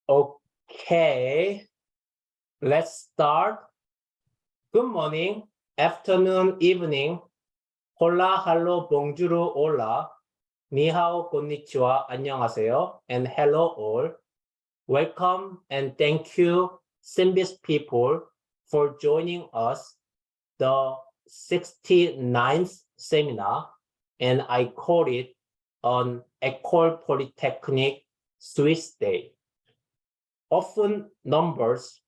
Okay, let's start. Good morning, afternoon, evening. Hola, hello, bonjour, hola. Ni hao, konnichiwa, 안녕하세요, and hello all. Welcome and thank you, SynBYSS people, for joining us, the 69th seminar, and I call it on École Polytechnique Swiss Day. Often numbers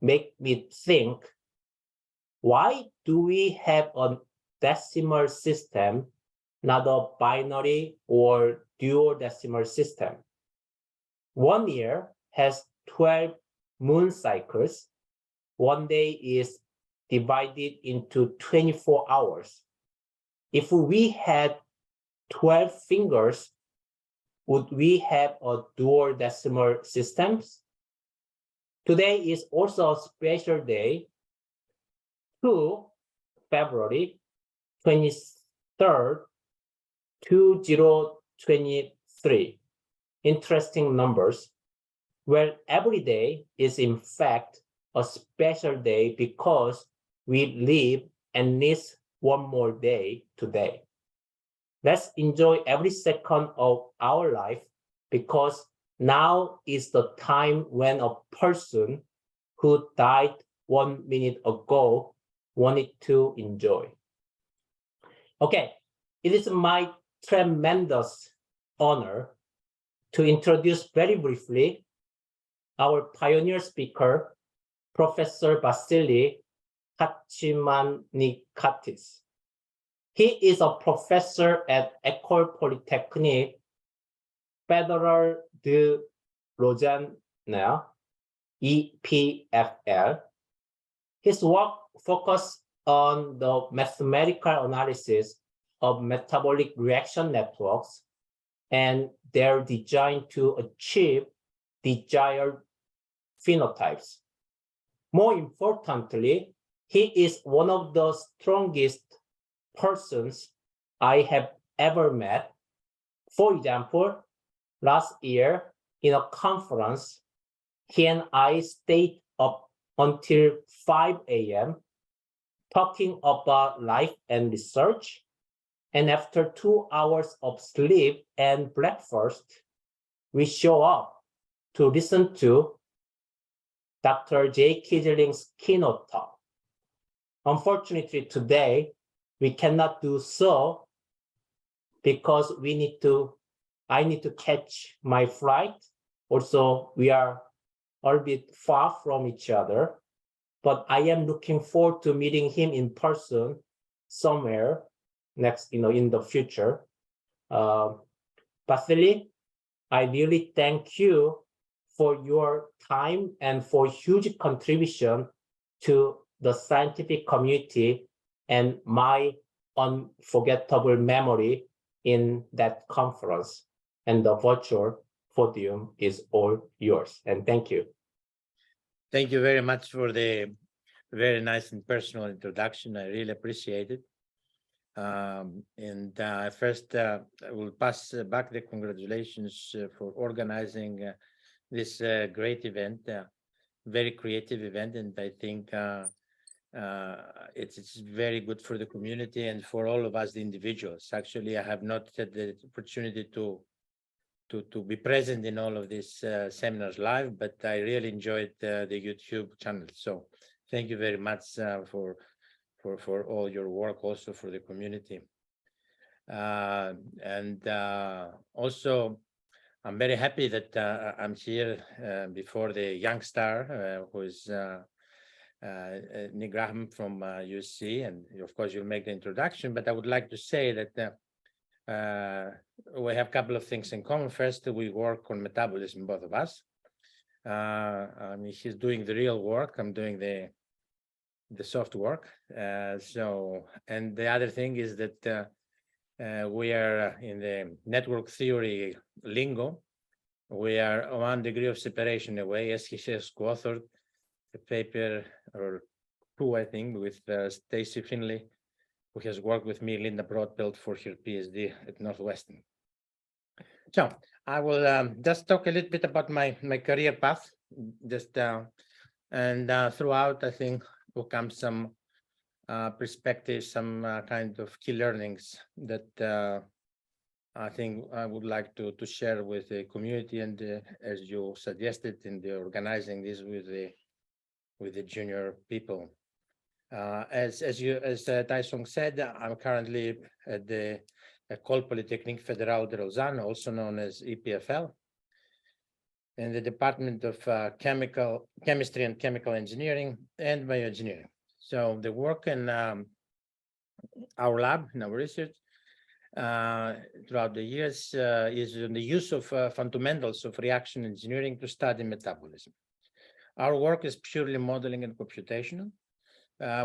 make me think, why do we have a decimal system, not a binary or dual decimal system? 1 year has 12 moon cycles. 1 day is divided into 24 hours. If we had 12 fingers, would we have a dual decimal systems? Today is also a special day, 2 February 23rd, 2023. Interesting numbers. Well, every day is in fact a special day because we live and least one more day today. Let's enjoy every second of our life because now is the time when a person who died 1 minute ago wanted to enjoy. Okay, it is my tremendous honor to introduce very briefly our pioneer speaker, Professor Vassily Hatzimanikatis. He is a professor at École Polytechnique, Fédérale de Lausanne, EPFL. His work focused on the mathematical analysis of metabolic reaction networks and their design to achieve desired phenotypes. More importantly, he is one of the strongest persons I have ever met. For example, last year in a conference, he and I stayed up until 5 a.m. talking about life and research. And after 2 hours of sleep and breakfast, we show up to listen to Dr. Jay Kisling's keynote talk. Unfortunately, today, we cannot do so because I need to catch my flight. Also, we are a bit far from each other, but I am looking forward to meeting him in person somewhere next, in the future. Vassily, I really thank you for your time and for huge contribution to the scientific community and my unforgettable memory in that conference. And the virtual podium is all yours. And thank you. Thank you very much for the very nice and personal introduction. I really appreciate it. First, I will pass back the congratulations for organizing this great event, very creative event, and I think it's very good for the community and for all of us, the individuals. Actually, I have not had the opportunity to be present in all of these seminars live, but I really enjoyed the YouTube channel. So thank you very much for all your work, also for the community. Also, I'm very happy that I'm here before the young star who is Nick Graham from USC, and of course you'll make the introduction, but I would like to say that we have a couple of things in common. First, we work on metabolism, both of us. I mean, he's doing the real work, I'm doing the soft work. And the other thing is that we are in the network theory lingo. We are 1 degree of separation away, as he has co-authored a paper or 2, I think, with Stacy Finley, who has worked with me, Linda Broadbelt, for her PhD at Northwestern. So I will just talk a little bit about my career path, just and throughout, I think will come some perspectives, some kind of key learnings that I think I would like to share with the community, and as you suggested in the organizing this with the junior people. As Taisong said, I'm currently at the École Polytechnique Fédérale de Lausanne, also known as EPFL, in the Department of Chemistry and Chemical Engineering and Bioengineering. So the work in our lab, in our research, throughout the years is in the use of fundamentals of reaction engineering to study metabolism. Our work is purely modeling and computational.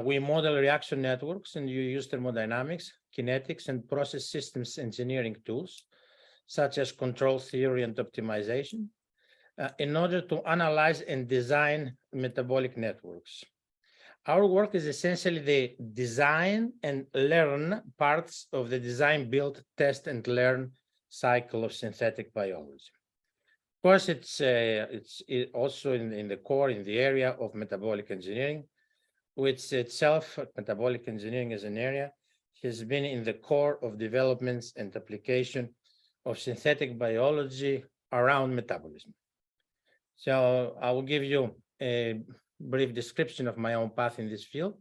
We model reaction networks and you use thermodynamics, kinetics, and process systems engineering tools, such as control theory and optimization, in order to analyze and design metabolic networks. Our work is essentially the design and learn parts of the design, build, test, and learn cycle of synthetic biology. Of course, it's also in the core, in the area of metabolic engineering, which itself, metabolic engineering as an area, has been in the core of developments and application of synthetic biology around metabolism. So I will give you a brief description of my own path in this field,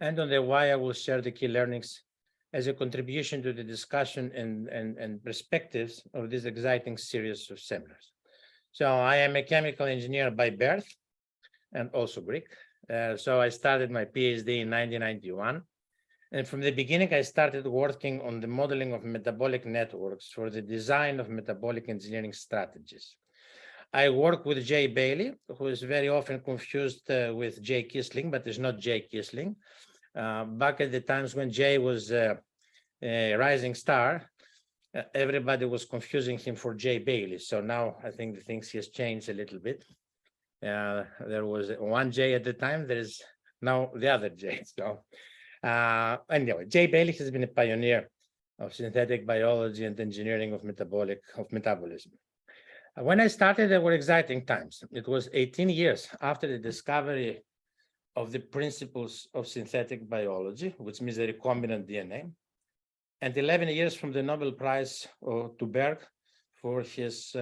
and on the why I will share the key learnings as a contribution to the discussion and perspectives of this exciting series of seminars. So I am a chemical engineer by birth and also Greek. So I started my PhD in 1991. And from the beginning, I started working on the modeling of metabolic networks for the design of metabolic engineering strategies. I work with Jay Bailey, who is very often confused with Jay Kissling, but it's not Jay Kissling. Back at the times when Jay was a rising star, everybody was confusing him for Jay Bailey. So now I think the things has changed a little bit. There was one Jay at the time, there is now the other Jay. So anyway, Jay Bailey has been a pioneer of synthetic biology and engineering of metabolism. When I started, there were exciting times. It was 18 years after the discovery of the principles of synthetic biology, which means the recombinant DNA, and 11 years from the Nobel Prize to Berg for his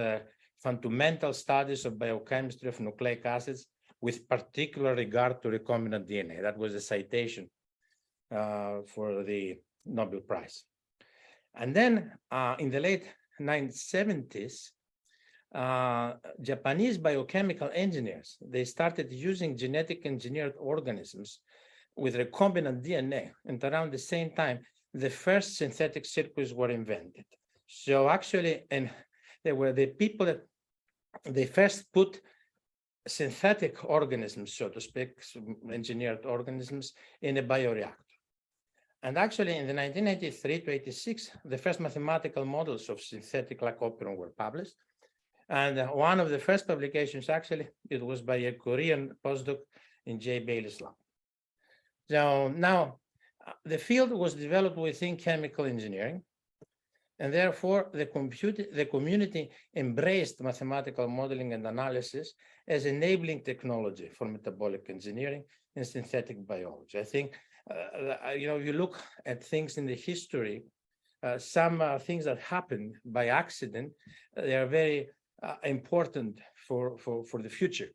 fundamental studies of biochemistry of nucleic acids with particular regard to recombinant DNA. That was a citation for the Nobel Prize. And then in the late 1970s, Japanese biochemical engineers, they started using genetic engineered organisms with recombinant DNA. And around the same time, the first synthetic circuits were invented. So actually, and there were the people that they first put synthetic organisms, so to speak, engineered organisms in a bioreactor. And actually, in the 1983 to 86, the first mathematical models of synthetic lycopyrene were published. And one of the first publications, actually, it was by a Korean postdoc in Jay Bailey's lab. So now, the field was developed within chemical engineering, and therefore the community embraced mathematical modeling and analysis as enabling technology for metabolic engineering and synthetic biology. I think, you look at things in the history, some things that happen by accident, they are very important for the future,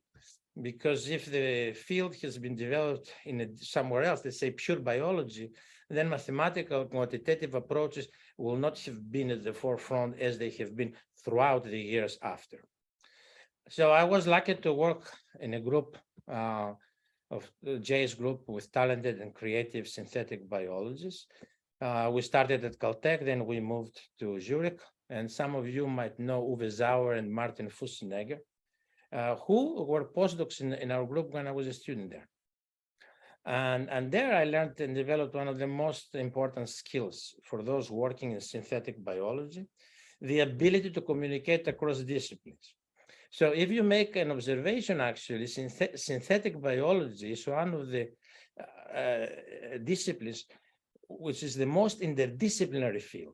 because if the field has been developed in somewhere else, let's say pure biology, then mathematical quantitative approaches will not have been at the forefront as they have been throughout the years after. So I was lucky to work in a group of Jay's group with talented and creative synthetic biologists. We started at Caltech, then we moved to Zurich. And some of you might know Uwe Sauer and Martin Fussenegger, who were postdocs in our group when I was a student there. And there I learned and developed one of the most important skills for those working in synthetic biology, the ability to communicate across disciplines. So if you make an observation, actually, synthetic biology is one of the disciplines which is the most interdisciplinary field,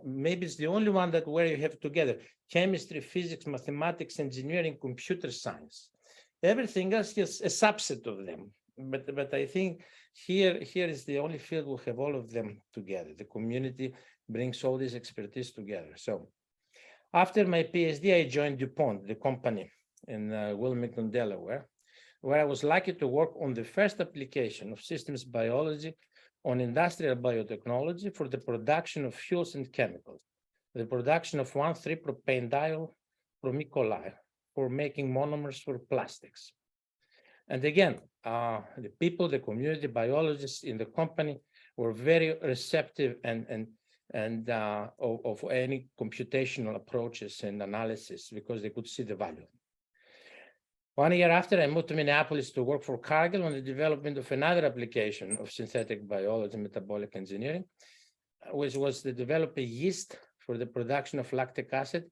maybe it's the only one that where you have together chemistry, physics, mathematics, engineering, computer science. Everything else is a subset of them. But I think here is the only field we have all of them together. The community brings all this expertise together. So after my PhD, I joined DuPont, the company in Wilmington, Delaware, where I was lucky to work on the first application of systems biology on industrial biotechnology for the production of fuels and chemicals, the production of 1,3-propanediol from École for making monomers for plastics. And again, the people, the community biologists in the company were very receptive and of any computational approaches and analysis because they could see the value. 1 year after, I moved to Minneapolis to work for Cargill on the development of another application of synthetic biology and metabolic engineering, which was to develop a yeast for the production of lactic acid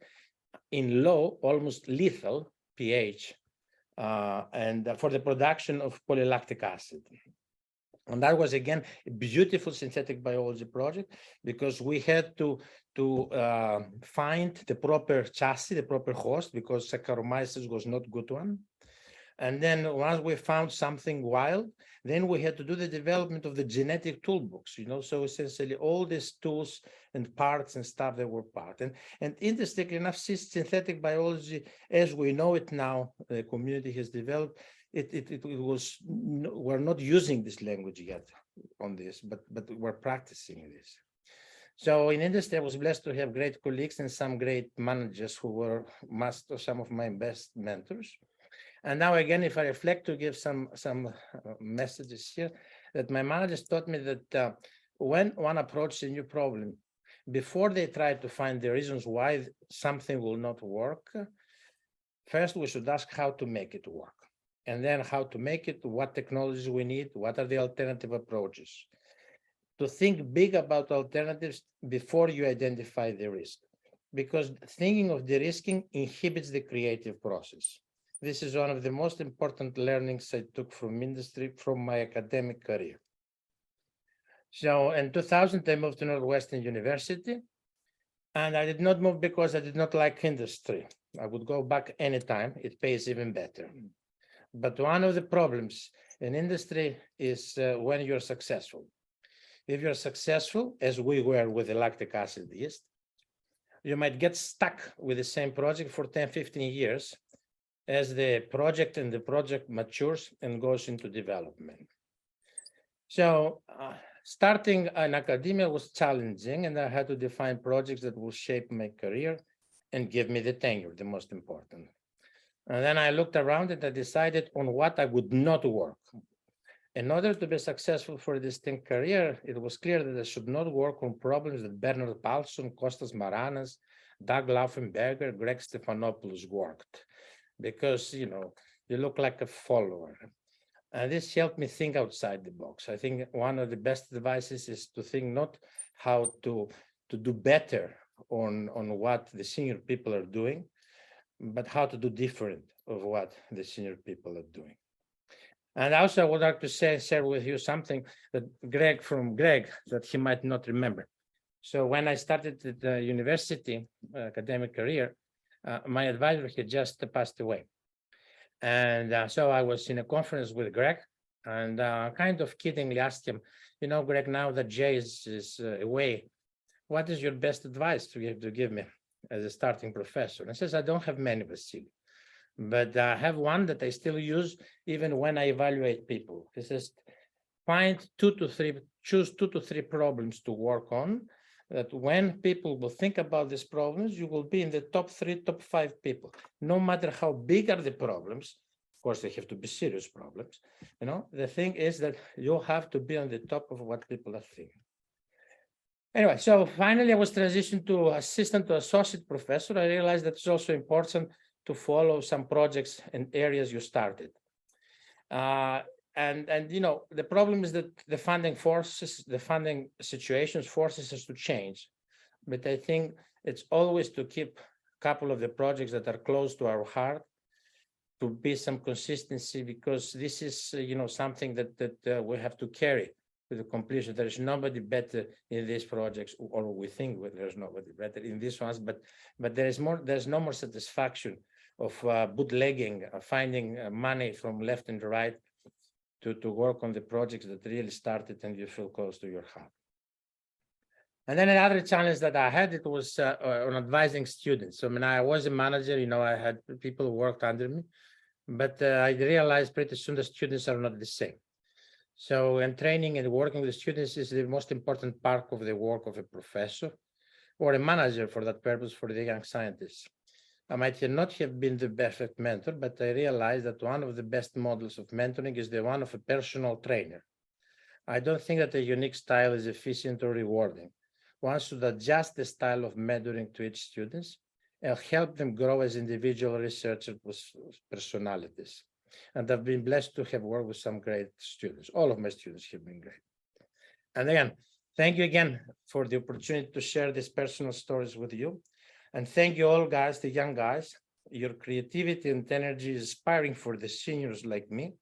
in low, almost lethal pH, and for the production of polylactic acid. And that was, again, a beautiful synthetic biology project because we had to find the proper chassis, the proper host, because Saccharomyces was not good one. And then once we found something wild, then we had to do the development of the genetic toolbox, so essentially all these tools and parts and stuff that were part. And interestingly enough, synthetic biology, as we know it now, the community has developed, we're not using this language yet on this, but we're practicing this. So in industry, I was blessed to have great colleagues and some great managers who were some of my best mentors. And now again, if I reflect to give some messages here, that my managers taught me that when one approaches a new problem, before they try to find the reasons why something will not work, first we should ask how to make it work. And then how to make it, what technologies we need, what are the alternative approaches. To think big about alternatives before you identify the risk. Because thinking of de-risking inhibits the creative process. This is one of the most important learnings I took from industry, from my academic career. So in 2000, I moved to Northwestern University, and I did not move because I did not like industry. I would go back anytime, it pays even better. But one of the problems in industry is when you're successful. If you're successful, as we were with the lactic acid yeast, you might get stuck with the same project for 10, 15 years as the project matures and goes into development. So starting in academia was challenging, and I had to define projects that will shape my career and give me the tenure, the most important. And then I looked around and I decided on what I would not work. In order to be successful for a distinct career, it was clear that I should not work on problems that Bernard Paulson, Kostas Maranas, Doug Laufenberger, Greg Stephanopoulos worked, because you look like a follower. And this helped me think outside the box. I think one of the best advices is to think not how to do better on what the senior people are doing, but how to do different of what the senior people are doing. And also I would like to share with you something that Greg that he might not remember. So when I started at the university academic career, my advisor had just passed away. And so I was in a conference with Greg and kind of kiddingly asked him, Greg, now that Jay is away, what is your best advice to give me as a starting professor? And he says, I don't have many, Vassily, but I have one that I still use even when I evaluate people. He says, choose 2 to 3 problems to work on, that when people will think about these problems, you will be in the top 3, top 5 people. No matter how big are the problems, of course, they have to be serious problems. The thing is that you have to be on the top of what people are thinking. Anyway, so finally, I was transitioned to assistant to associate professor. I realized that it's also important to follow some projects and areas you started. And the problem is that the funding situations forces us to change. But I think it's always to keep a couple of the projects that are close to our heart, to be some consistency, because this is something that we have to carry to the completion. There is nobody better in these projects, or we think there's nobody better in these ones, but there's no more satisfaction of bootlegging, finding money from left and right to work on the projects that really started and you feel close to your heart. And then another challenge that I had, it was on advising students. So when I was a manager, I had people who worked under me, but I realized pretty soon the students are not the same. So, and training and working with students is the most important part of the work of a professor or a manager for that purpose for the young scientists. I might not have been the perfect mentor, but I realized that one of the best models of mentoring is the one of a personal trainer. I don't think that a unique style is efficient or rewarding. One should adjust the style of mentoring to each student and help them grow as individual researcher personalities. And I've been blessed to have worked with some great students. All of my students have been great. And again, thank you again for the opportunity to share these personal stories with you. And thank you all guys, the young guys. Your creativity and energy is inspiring for the seniors like me.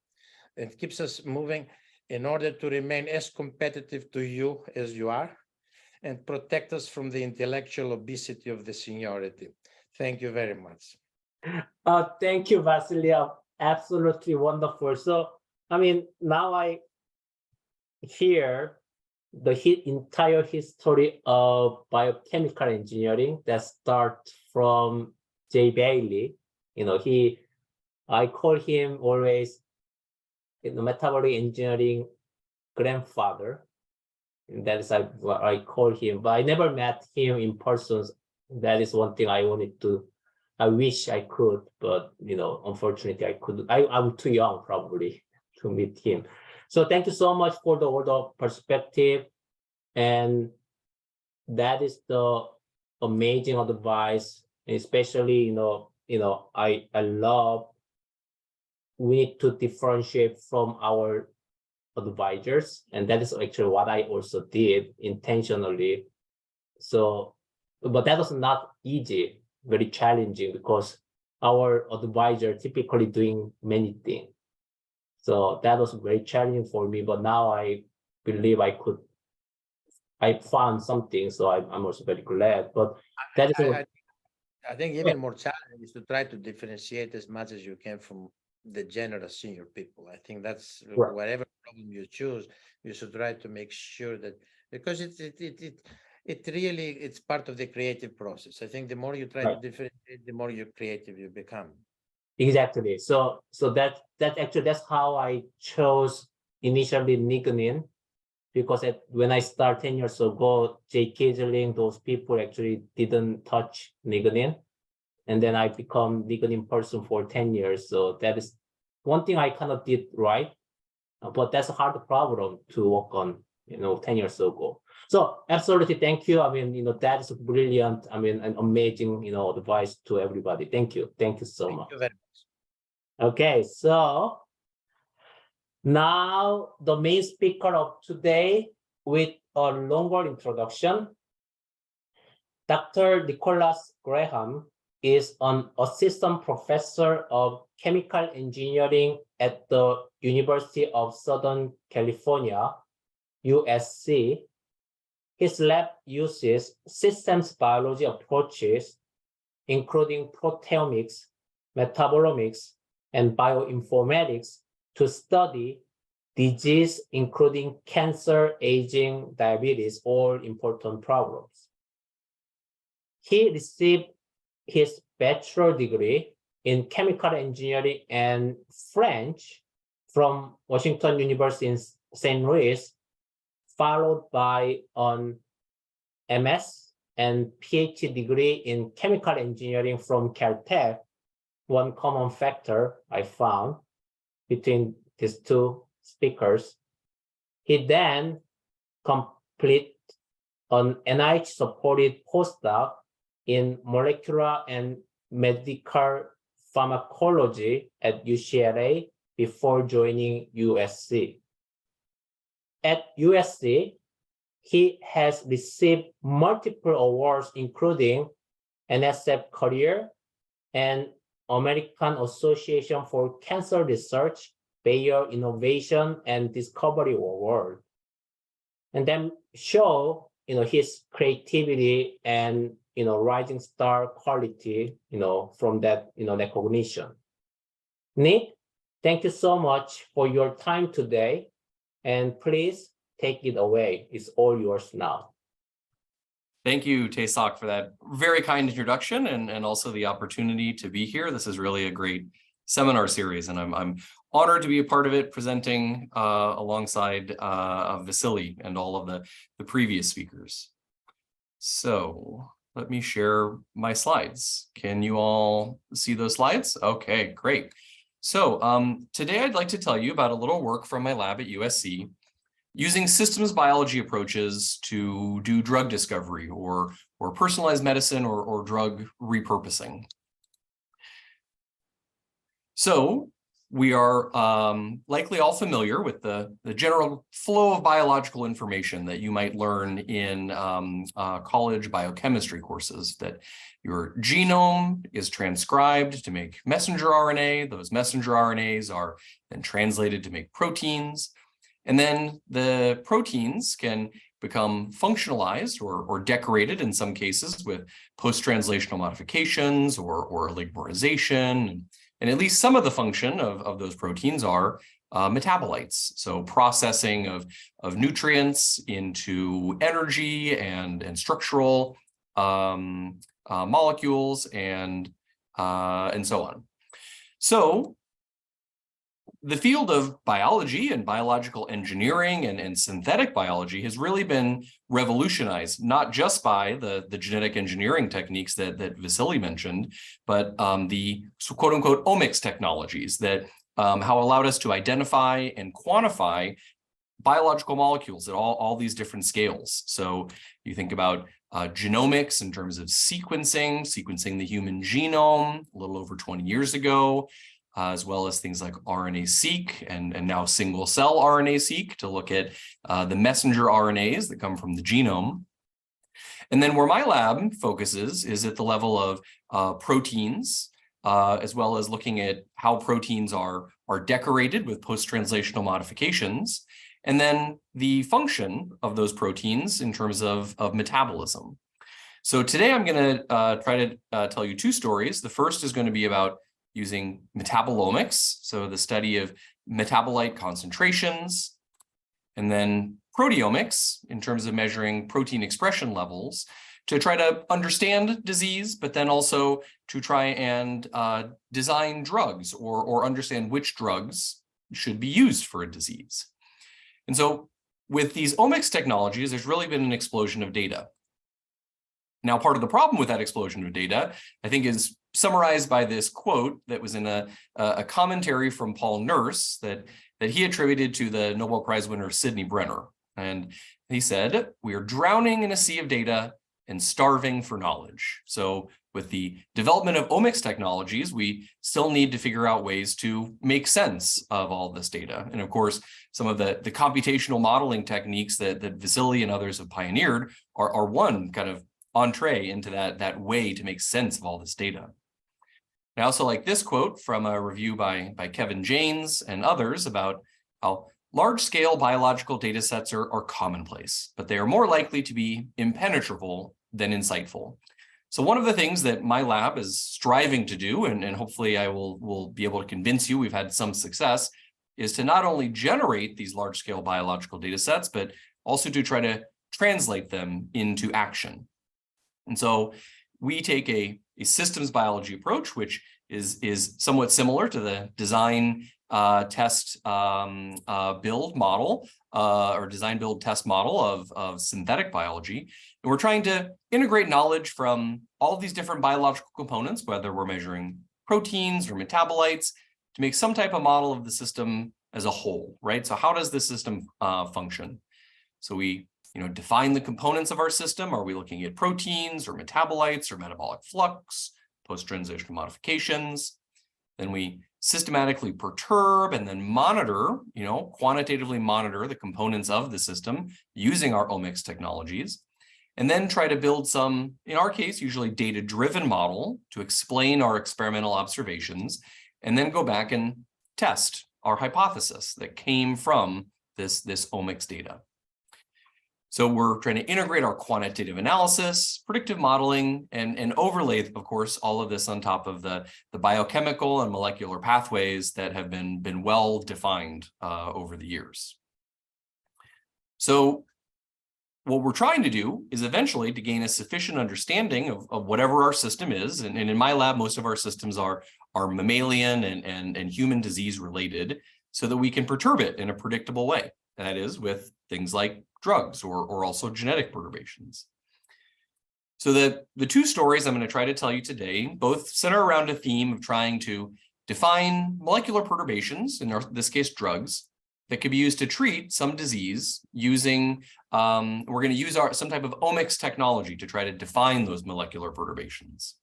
It keeps us moving in order to remain as competitive to you as you are and protect us from the intellectual obesity of the seniority. Thank you very much. Thank you, Vassily. Absolutely wonderful. So, now I hear the entire history of biochemical engineering that starts from J. Bailey. I call him always metabolic engineering grandfather. And that is what I call him, but I never met him in person. That is one thing I wish I could, but unfortunately I couldn't. I'm too young probably to meet him. So thank you so much for all the perspective, and that is the amazing advice. Especially, I love. We need to differentiate from our advisors, and that is actually what I also did intentionally. So, but that was not easy, very challenging, because our advisor typically doing many things. So that was very challenging for me, but now I believe I found something, so I'm also very glad. But that is I think even more challenging is to try to differentiate as much as you can from the general senior people. I think that's right. Whatever problem you choose, you should try to make sure that, because it's part of the creative process. I think the more you try to differentiate, the more creative you become. Exactly. So that's how I chose initially lignin, because when I started 10 years ago, J. Kiesling, those people actually didn't touch lignin. And then I become lignin person for 10 years. So that is one thing I kind of did right, but that's a hard problem to work on, 10 years ago. So absolutely, thank you. That is brilliant. An amazing, advice to everybody. Thank you. Thank you so much. Thank you very much. Okay, so now the main speaker of today with a longer introduction. Dr. Nicholas Graham is an assistant professor of chemical engineering at the University of Southern California, USC. His lab uses systems biology approaches, including proteomics, metabolomics, and bioinformatics to study disease, including cancer, aging, diabetes, all important problems. He received his bachelor degree in chemical engineering and French from Washington University in St. Louis, followed by an MS and PhD degree in chemical engineering from Caltech. One common factor I found between these two speakers. He then completed an NIH-supported postdoc in molecular and medical pharmacology at UCLA before joining USC. At USC, he has received multiple awards, including NSF Career and American Association for Cancer Research, Bayer Innovation and Discovery Award. and then show, his creativity and, rising star quality, from that, recognition. Nick, thank you so much for your time today, and please take it away. It's all yours now. Thank you, Tae-sok, for that very kind introduction and also the opportunity to be here. This is really a great seminar series, and I'm honored to be a part of it, presenting alongside Vassily and all of the previous speakers. So let me share my slides. Can you all see those slides? Okay, great. So today I'd like to tell you about a little work from my lab at USC using systems biology approaches to do drug discovery or personalized medicine or drug repurposing. So we are likely all familiar with the general flow of biological information that you might learn in college biochemistry courses, that your genome is transcribed to make messenger RNA. Those messenger RNAs are then translated to make proteins. And then the proteins can become functionalized or decorated in some cases with post-translational modifications or oligomerization. And at least some of the function of those proteins are metabolites. So processing of nutrients into energy and structural molecules and so on. So the field of biology and biological engineering and synthetic biology has really been revolutionized, not just by the genetic engineering techniques that Vassily mentioned, but the quote unquote omics technologies that have allowed us to identify and quantify biological molecules at all these different scales. So you think about genomics in terms of sequencing the human genome a little over 20 years ago, as well as things like RNA-seq and now single-cell RNA-seq to look at the messenger RNAs that come from the genome. And then where my lab focuses is at the level of proteins, as well as looking at how proteins are decorated with post-translational modifications, and then the function of those proteins in terms of metabolism. So today I'm going to try to tell you two stories. The first is going to be about using metabolomics, so the study of metabolite concentrations, and then proteomics in terms of measuring protein expression levels to try to understand disease, but then also to try and design drugs or understand which drugs should be used for a disease. And so with these omics technologies, there's really been an explosion of data. Now, part of the problem with that explosion of data, I think, is summarized by this quote that was in a commentary from Paul Nurse that he attributed to the Nobel Prize winner Sidney Brenner. And he said, "We are drowning in a sea of data and starving for knowledge." So with the development of omics technologies, we still need to figure out ways to make sense of all this data. And of course, some of the computational modeling techniques that Vassily and others have pioneered are one kind of entree into that way to make sense of all this data. I also like this quote from a review by Kevin Janes and others about how large-scale biological data sets are commonplace, but they are more likely to be impenetrable than insightful. So one of the things that my lab is striving to do, and hopefully I will be able to convince you we've had some success, is to not only generate these large-scale biological data sets, but also to try to translate them into action. And so we take a systems biology approach, which is somewhat similar to the design test build model or design build test model of synthetic biology. And we're trying to integrate knowledge from all of these different biological components, whether we're measuring proteins or metabolites, to make some type of model of the system as a whole, right? So how does the system function? So we define the components of our system. Are we looking at proteins or metabolites or metabolic flux, post-translational modifications? Then we systematically perturb and then monitor, quantitatively monitor the components of the system using our omics technologies, and then try to build some, in our case, usually data-driven model to explain our experimental observations, and then go back and test our hypothesis that came from this omics data. So we're trying to integrate our quantitative analysis, predictive modeling, and overlay, of course, all of this on top of the biochemical and molecular pathways that have been well defined over the years. So what we're trying to do is eventually to gain a sufficient understanding of whatever our system is. And in my lab, most of our systems are mammalian and human disease related, so that we can perturb it in a predictable way. That is, with things like drugs or also genetic perturbations. So the two stories I'm going to try to tell you today both center around a theme of trying to define molecular perturbations, in this case drugs, that could be used to treat some disease using, we're going to use some type of omics technology to try to define those molecular perturbations.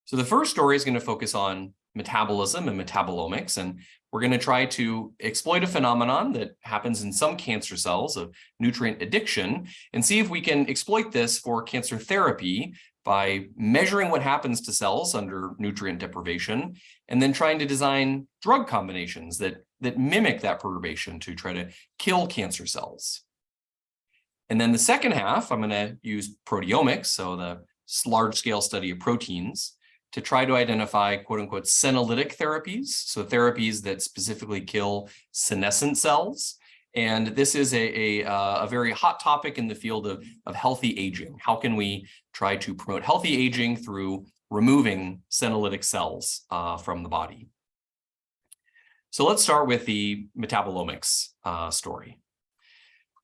So the first story is going to focus on metabolism and metabolomics, and we're going to try to exploit a phenomenon that happens in some cancer cells of nutrient addiction and see if we can exploit this for cancer therapy by measuring what happens to cells under nutrient deprivation and then trying to design drug combinations that mimic that perturbation to try to kill cancer cells. And then the second half, I'm going to use proteomics, so the large-scale study of proteins, to try to identify quote unquote senolytic therapies, so therapies that specifically kill senescent cells. And this is a very hot topic in the field of healthy aging. How can we try to promote healthy aging through removing senolytic cells from the body? So let's start with the metabolomics story.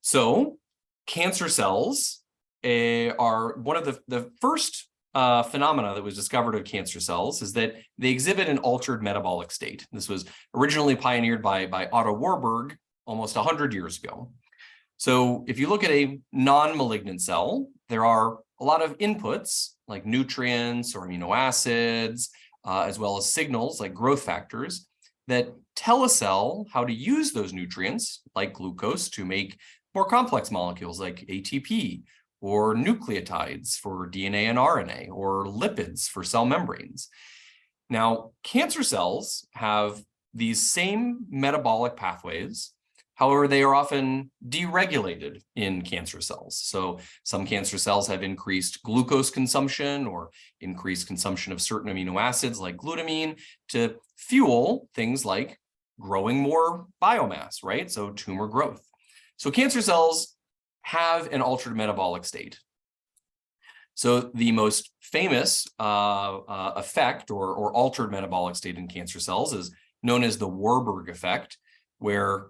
So cancer cells are one of the first phenomena that was discovered of cancer cells is that they exhibit an altered metabolic state. This was originally pioneered by Otto Warburg almost 100 years ago. So if you look at a non-malignant cell, there are a lot of inputs like nutrients or amino acids, as well as signals like growth factors that tell a cell how to use those nutrients like glucose to make more complex molecules like ATP, or nucleotides for DNA and RNA, or lipids for cell membranes. Now, cancer cells have these same metabolic pathways. However, they are often deregulated in cancer cells. So some cancer cells have increased glucose consumption or increased consumption of certain amino acids like glutamine to fuel things like growing more biomass, right? So tumor growth. So cancer cells have an altered metabolic state. So the most famous effect or altered metabolic state in cancer cells is known as the Warburg effect, where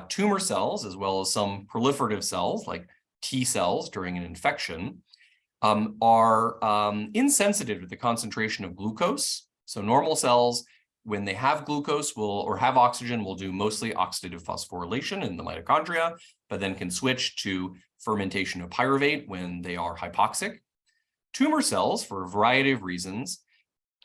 tumor cells, as well as some proliferative cells like T cells during an infection, are insensitive to the concentration of glucose. So normal cells, when they have glucose or have oxygen, will do mostly oxidative phosphorylation in the mitochondria, but then can switch to fermentation of pyruvate when they are hypoxic. Tumor cells, for a variety of reasons,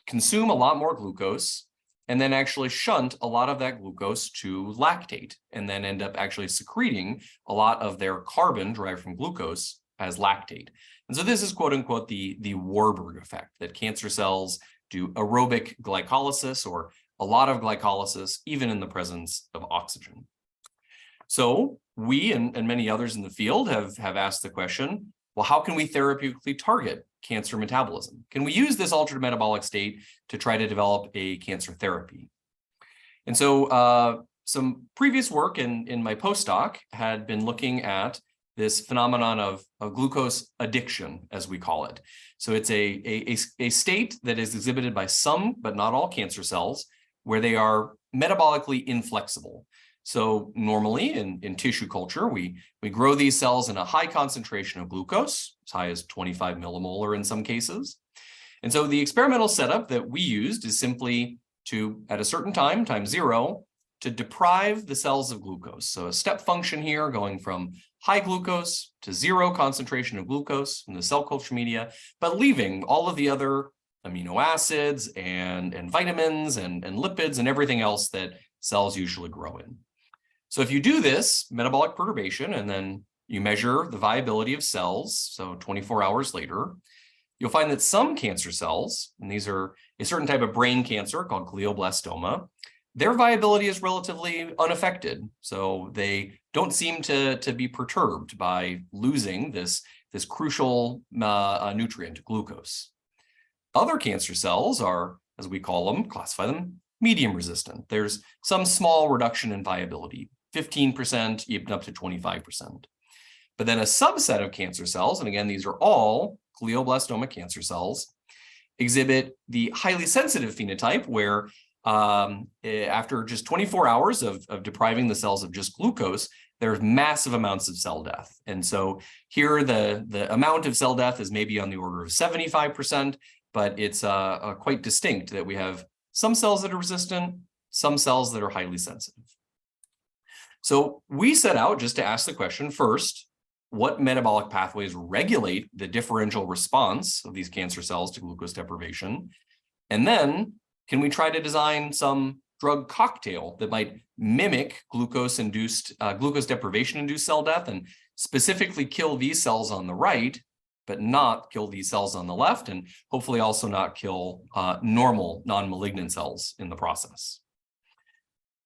consume a lot more glucose and then actually shunt a lot of that glucose to lactate and then end up actually secreting a lot of their carbon derived from glucose as lactate. And so this is quote unquote the Warburg effect, that cancer cells do aerobic glycolysis or a lot of glycolysis, even in the presence of oxygen. So we and many others in the field have asked the question, well, how can we therapeutically target cancer metabolism? Can we use this altered metabolic state to try to develop a cancer therapy? And so some previous work in my postdoc had been looking at this phenomenon of glucose addiction, as we call it. So it's a state that is exhibited by some, but not all cancer cells, where they are metabolically inflexible. So normally in tissue culture, we grow these cells in a high concentration of glucose, as high as 25 millimolar in some cases. And so the experimental setup that we used is simply to, at a certain time, time zero, to deprive the cells of glucose. So a step function here going from high glucose to zero concentration of glucose in the cell culture media, but leaving all of the other amino acids and vitamins and lipids and everything else that cells usually grow in. So if you do this metabolic perturbation and then you measure the viability of cells, so 24 hours later, you'll find that some cancer cells, and these are a certain type of brain cancer called glioblastoma, their viability is relatively unaffected. So they don't seem to be perturbed by losing this crucial nutrient, glucose. Other cancer cells are, as we call them, classify them, medium resistant. There's some small reduction in viability, 15%, even up to 25%. But then a subset of cancer cells, and again, these are all glioblastoma cancer cells, exhibit the highly sensitive phenotype where after just 24 hours of depriving the cells of just glucose, there's massive amounts of cell death. And so here the amount of cell death is maybe on the order of 75%, but it's quite distinct that we have some cells that are resistant, some cells that are highly sensitive. So we set out just to ask the question first, what metabolic pathways regulate the differential response of these cancer cells to glucose deprivation? And then can we try to design some drug cocktail that might mimic glucose deprivation-induced cell death and specifically kill these cells on the right, but not kill these cells on the left, and hopefully also not kill normal non-malignant cells in the process.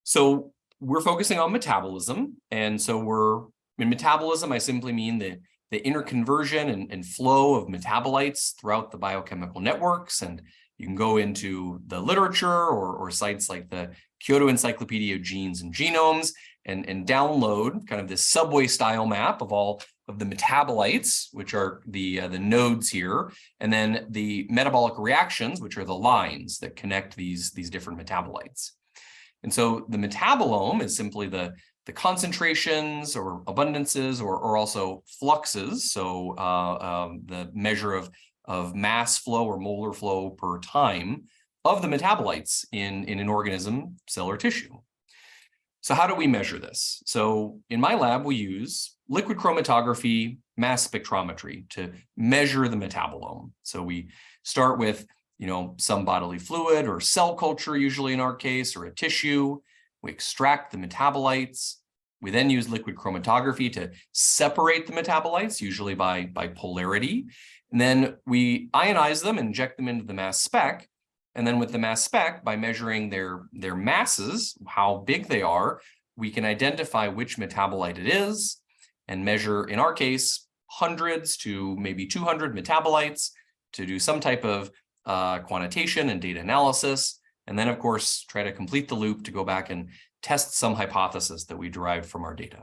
So we're focusing on metabolism. And so in metabolism, I simply mean the interconversion and flow of metabolites throughout the biochemical networks. And you can go into the literature or sites like the Kyoto Encyclopedia of Genes and Genomes and download kind of this subway style map of all of the metabolites, which are the nodes here, and then the metabolic reactions, which are the lines that connect these different metabolites. And so the metabolome is simply the concentrations or abundances or also fluxes, so the measure of mass flow or molar flow per time of the metabolites in an organism, cell, or tissue. So how do we measure this? So in my lab, we use liquid chromatography mass spectrometry to measure the metabolome. So we start with some bodily fluid or cell culture, usually in our case, or a tissue. We extract the metabolites. We then use liquid chromatography to separate the metabolites, usually by polarity. And then we ionize them and inject them into the mass spec. And then with the mass spec, by measuring their masses, how big they are, we can identify which metabolite it is and measure, in our case, hundreds to maybe 200 metabolites to do some type of quantitation and data analysis. And then, of course, try to complete the loop to go back and test some hypothesis that we derived from our data.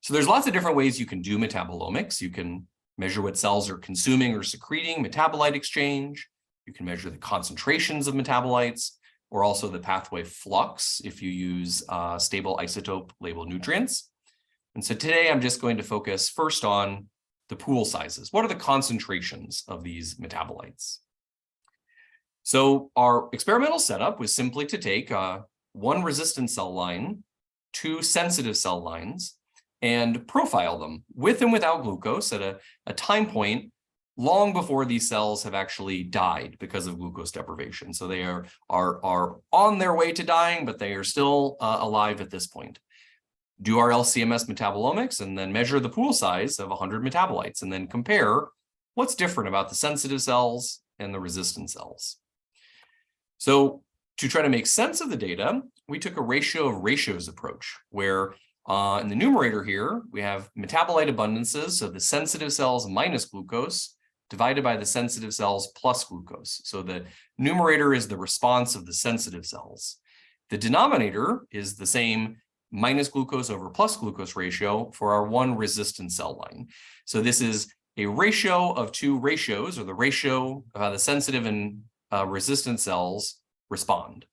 So there's lots of different ways you can do metabolomics. You can measure what cells are consuming or secreting metabolite exchange. You can measure the concentrations of metabolites, or also the pathway flux if you use stable isotope labeled nutrients. And so today I'm just going to focus first on the pool sizes. What are the concentrations of these metabolites? So our experimental setup was simply to take one resistant cell line, two sensitive cell lines, and profile them with and without glucose at a time point long before these cells have actually died because of glucose deprivation. So they are on their way to dying, but they are still alive at this point. Do our LC-MS metabolomics and then measure the pool size of 100 metabolites and then compare what's different about the sensitive cells and the resistant cells. So to try to make sense of the data, we took a ratio of ratios approach where in the numerator here, we have metabolite abundances, so the sensitive cells minus glucose divided by the sensitive cells plus glucose. So the numerator is the response of the sensitive cells. The denominator is the same minus glucose over plus glucose ratio for our one resistant cell line. So this is a ratio of two ratios, or the ratio of how the sensitive and resistant cells respond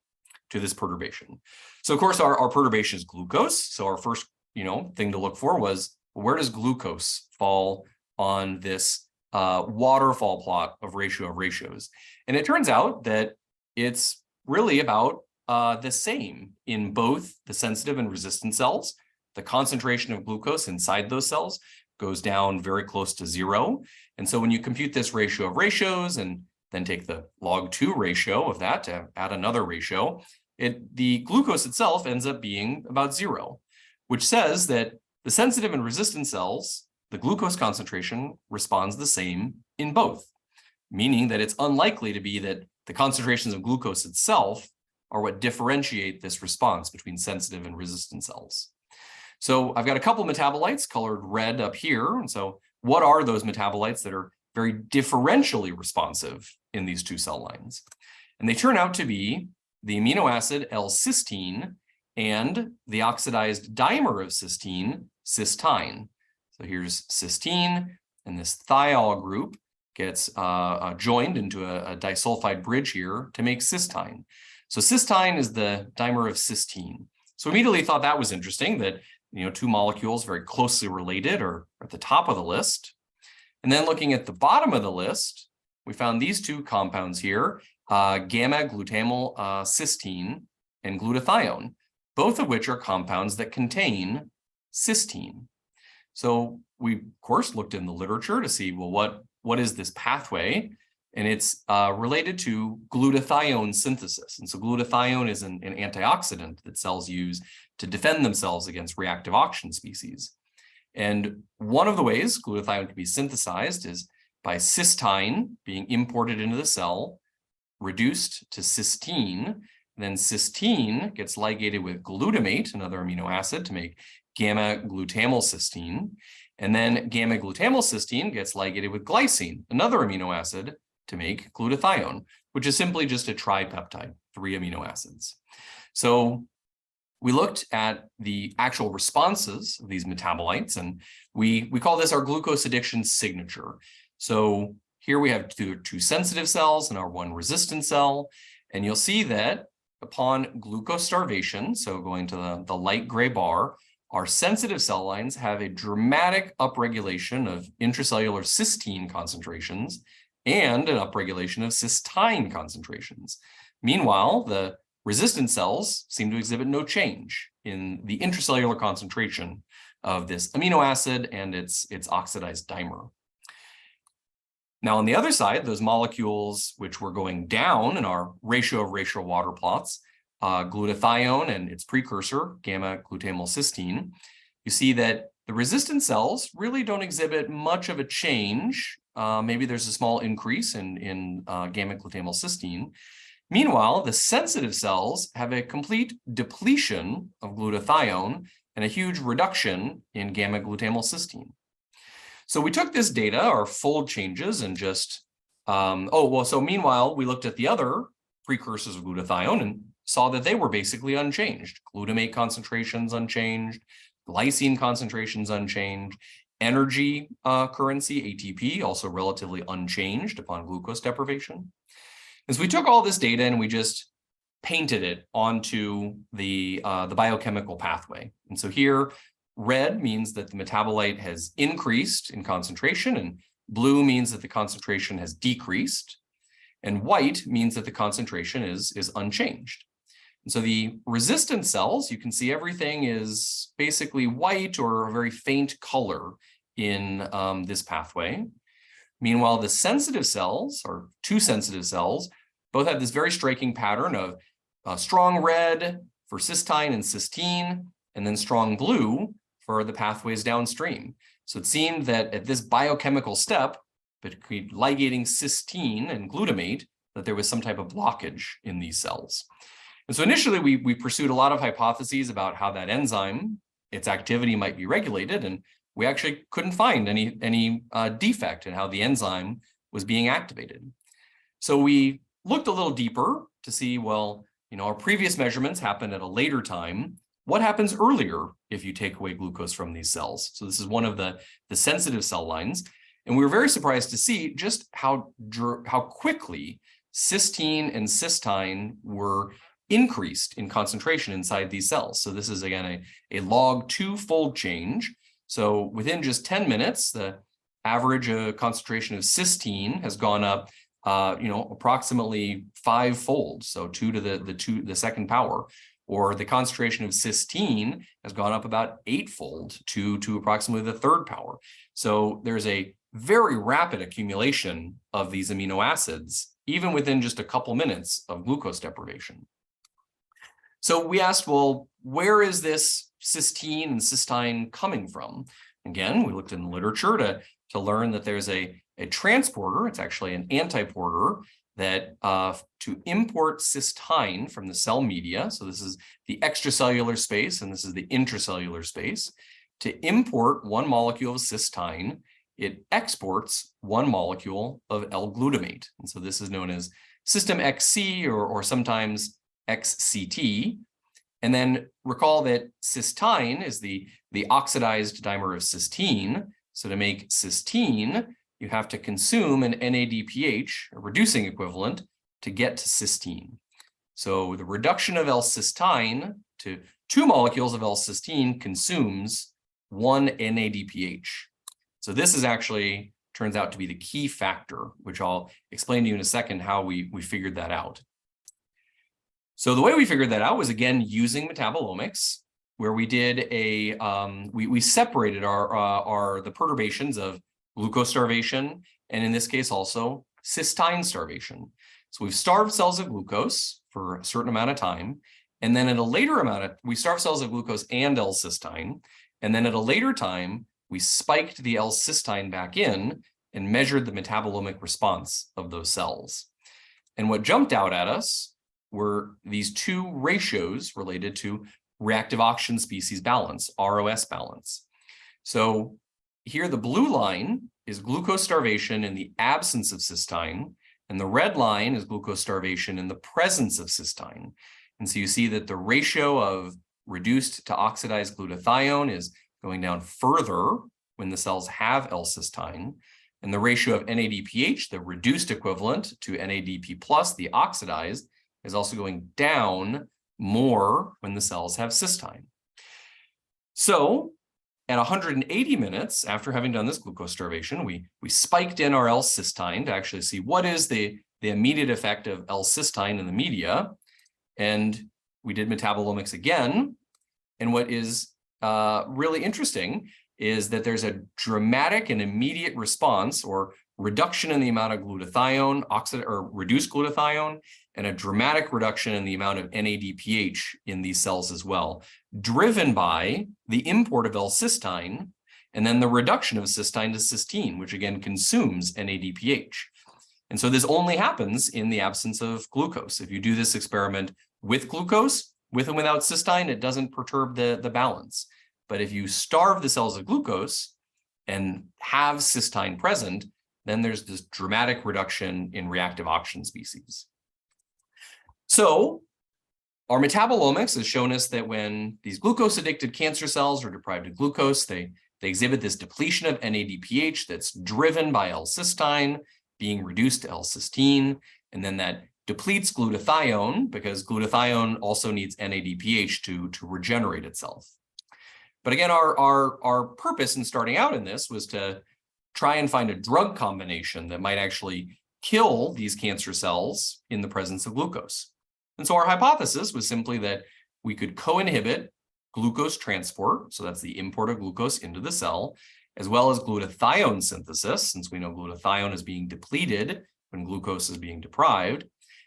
to this perturbation. So of course our perturbation is glucose. So our first thing to look for was, where does glucose fall on this waterfall plot of ratio of ratios? And it turns out that it's really about the same in both the sensitive and resistant cells. The concentration of glucose inside those cells goes down very close to 0. And so when you compute this ratio of ratios and then take the log 2 ratio of that to add another ratio, the glucose itself ends up being about 0, which says that the sensitive and resistant cells, the glucose concentration responds the same in both, meaning that it's unlikely to be that the concentrations of glucose itself are what differentiate this response between sensitive and resistant cells. So I've got a couple metabolites colored red up here. And so what are those metabolites that are very differentially responsive in these two cell lines? And they turn out to be the amino acid L-cysteine and the oxidized dimer of cysteine, cysteine. So here's cysteine, and this thiol group gets joined into a disulfide bridge here to make cysteine. So cysteine is the dimer of cysteine. So immediately thought that was interesting that, two molecules very closely related are at the top of the list. And then looking at the bottom of the list, we found these two compounds here, gamma-glutamyl cysteine and glutathione, both of which are compounds that contain cysteine. So we, of course, looked in the literature to see, well, what is this pathway? And it's related to glutathione synthesis. And so glutathione is an antioxidant that cells use to defend themselves against reactive oxygen species. And one of the ways glutathione can be synthesized is by cysteine being imported into the cell, reduced to cysteine. Then cysteine gets ligated with glutamate, another amino acid, to make gamma-glutamyl cysteine. And then gamma-glutamyl cysteine gets ligated with glycine, another amino acid, to make glutathione, which is simply just a tripeptide, 3 amino acids. So we looked at the actual responses of these metabolites, and we call this our glucose addiction signature. So here we have two sensitive cells and our one resistant cell, and you'll see that upon glucose starvation, so going to the light gray bar, our sensitive cell lines have a dramatic upregulation of intracellular cysteine concentrations and an upregulation of cysteine concentrations. Meanwhile, the resistant cells seem to exhibit no change in the intracellular concentration of this amino acid and its oxidized dimer. Now, on the other side, those molecules which were going down in our ratio of racial water plots, glutathione and its precursor, gamma-glutamyl cysteine, you see that the resistant cells really don't exhibit much of a change. Maybe there's a small increase in gamma-glutamyl cysteine. Meanwhile, the sensitive cells have a complete depletion of glutathione and a huge reduction in gamma-glutamyl cysteine. So we took this data, our fold changes, and just, so meanwhile, we looked at the other precursors of glutathione and saw that they were basically unchanged. Glutamate concentrations unchanged, glycine concentrations unchanged, energy currency, ATP, also relatively unchanged upon glucose deprivation. And so we took all this data and we just painted it onto the biochemical pathway. And so here, red means that the metabolite has increased in concentration, and blue means that the concentration has decreased, and white means that the concentration is unchanged. And so the resistant cells, you can see everything is basically white or a very faint color in this pathway. Meanwhile, the sensitive cells, or two sensitive cells, both have this very striking pattern of strong red for cysteine and cysteine, and then strong blue for the pathways downstream. So it seemed that at this biochemical step, between ligating cysteine and glutamate, that there was some type of blockage in these cells. And so initially we pursued a lot of hypotheses about how that enzyme, its activity might be regulated, and we actually couldn't find any defect in how the enzyme was being activated. So we looked a little deeper to see, well, our previous measurements happened at a later time. What happens earlier if you take away glucose from these cells? So this is one of the sensitive cell lines. And we were very surprised to see just how quickly cysteine and cysteine were increased in concentration inside these cells. So this is, again, a log 2 fold change. So within just 10 minutes, the average concentration of cysteine has gone up, approximately 5-fold. So 2 to the second power. Or the concentration of cysteine has gone up about 8-fold to approximately the third power. So there's a very rapid accumulation of these amino acids, even within just a couple minutes of glucose deprivation. So we asked, well, where is this cysteine and cysteine coming from? Again, we looked in the literature to learn that there's a transporter. It's actually an antiporter that to import cysteine from the cell media, so this is the extracellular space and this is the intracellular space, to import one molecule of cysteine, it exports one molecule of L-glutamate. And so this is known as system XC or sometimes XCT. And then recall that cysteine is the oxidized dimer of cysteine. So to make cysteine, you have to consume an NADPH, a reducing equivalent, to get to cysteine. So the reduction of L-cysteine to 2 molecules of L-cysteine consumes 1 NADPH. So this is actually turns out to be the key factor, which I'll explain to you in a second how we figured that out. So the way we figured that out was, again, using metabolomics, where we did a we separated the perturbations of glucose starvation, and in this case also cysteine starvation. So we've starved cells of glucose for a certain amount of time, and then at a later we starved cells of glucose and L-cysteine, and then at a later time we spiked the L-cysteine back in and measured the metabolomic response of those cells. And what jumped out at us were these 2 ratios related to reactive oxygen species balance, ROS balance. So here the blue line is glucose starvation in the absence of cysteine, and the red line is glucose starvation in the presence of cysteine. And so you see that the ratio of reduced to oxidized glutathione is going down further when the cells have L-cysteine, and the ratio of NADPH, the reduced equivalent, to NADP plus, the oxidized, is also going down more when the cells have cysteine. So at 180 minutes after having done this glucose starvation, we spiked in our L-cysteine to actually see what is the immediate effect of L-cysteine in the media. And we did metabolomics again. And what is really interesting is that there's a dramatic and immediate response or reduction in the amount of glutathione, or reduced glutathione, and a dramatic reduction in the amount of NADPH in these cells as well, driven by the import of L-cysteine and then the reduction of cysteine to cysteine, which again consumes NADPH. And so this only happens in the absence of glucose. If you do this experiment with glucose, with and without cysteine, it doesn't perturb the balance. But if you starve the cells of glucose and have cysteine present, then there's this dramatic reduction in reactive oxygen species. So our metabolomics has shown us that when these glucose-addicted cancer cells are deprived of glucose, they exhibit this depletion of NADPH that's driven by L-cysteine being reduced to L-cysteine, and then that depletes glutathione because glutathione also needs NADPH to regenerate itself. But again, our purpose in starting out in this was to try and find a drug combination that might actually kill these cancer cells in the presence of glucose. And so our hypothesis was simply that we could co-inhibit glucose transport, so that's the import of glucose into the cell, as well as glutathione synthesis, since we know glutathione is being depleted when glucose is being deprived.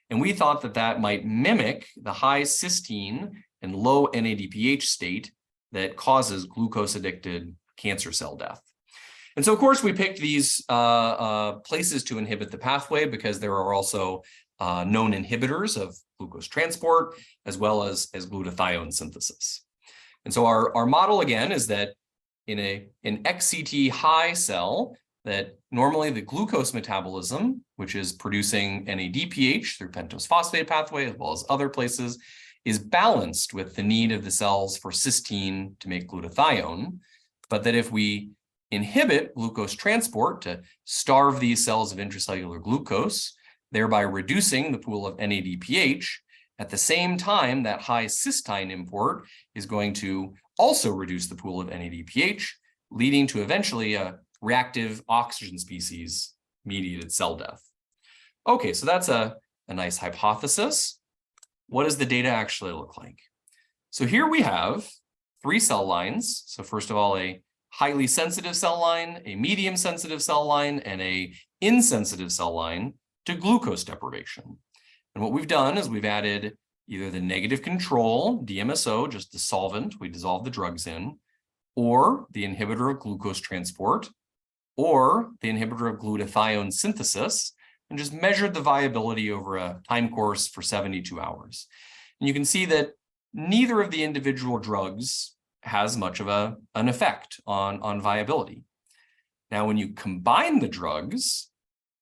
And we thought that that might mimic the high cysteine and low NADPH state that causes glucose-addicted cancer cell death. And so, of course, we picked these places to inhibit the pathway because there are also known inhibitors of glucose transport, as well as glutathione synthesis. And so our model, again, is that in an XCT high cell, that normally the glucose metabolism, which is producing NADPH through pentose phosphate pathway, as well as other places, is balanced with the need of the cells for cysteine to make glutathione, but that if we inhibit glucose transport to starve these cells of intracellular glucose, thereby reducing the pool of NADPH, at the same time that high cysteine import is going to also reduce the pool of NADPH, leading to eventually a reactive oxygen species mediated cell death. Okay, so that's a nice hypothesis. What does the data actually look like? So here we have 3 cell lines. So first of all, a highly sensitive cell line, a medium sensitive cell line, and a insensitive cell line to glucose deprivation. And what we've done is we've added either the negative control, DMSO, just the solvent we dissolve the drugs in, or the inhibitor of glucose transport, or the inhibitor of glutathione synthesis, and just measured the viability over a time course for 72 hours. And you can see that neither of the individual drugs has much of an effect on viability. Now, when you combine the drugs,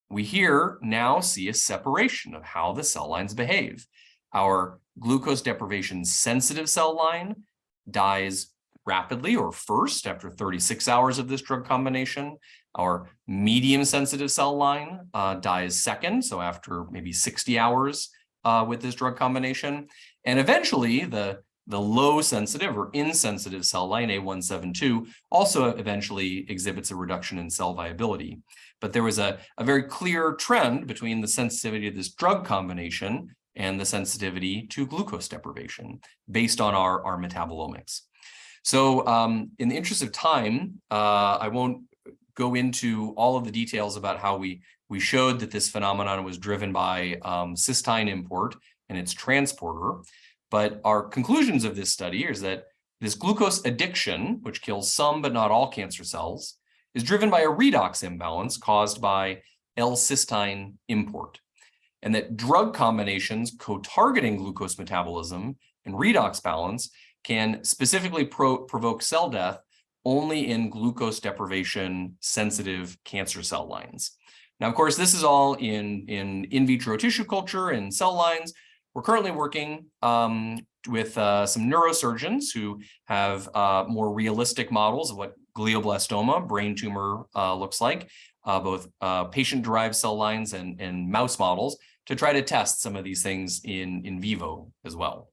we here now see a separation of how the cell lines behave. Our glucose deprivation sensitive cell line dies rapidly or first after 36 hours of this drug combination. Our medium sensitive cell line dies second, so after maybe 60 hours with this drug combination. And eventually the low sensitive or insensitive cell line, A172, also eventually exhibits a reduction in cell viability. But there was a very clear trend between the sensitivity of this drug combination and the sensitivity to glucose deprivation based on our metabolomics. So in the interest of time, I won't go into all of the details about how we showed that this phenomenon was driven by cysteine import and its transporter. But our conclusions of this study is that this glucose addiction, which kills some but not all cancer cells, is driven by a redox imbalance caused by L-cysteine import, and that drug combinations co-targeting glucose metabolism and redox balance can specifically provoke cell death only in glucose deprivation sensitive cancer cell lines. Now, of course, this is all in vitro tissue culture and cell lines. We're currently working with some neurosurgeons who have more realistic models of what glioblastoma, brain tumor, looks like, both patient-derived cell lines and mouse models, to try to test some of these things in vivo as well.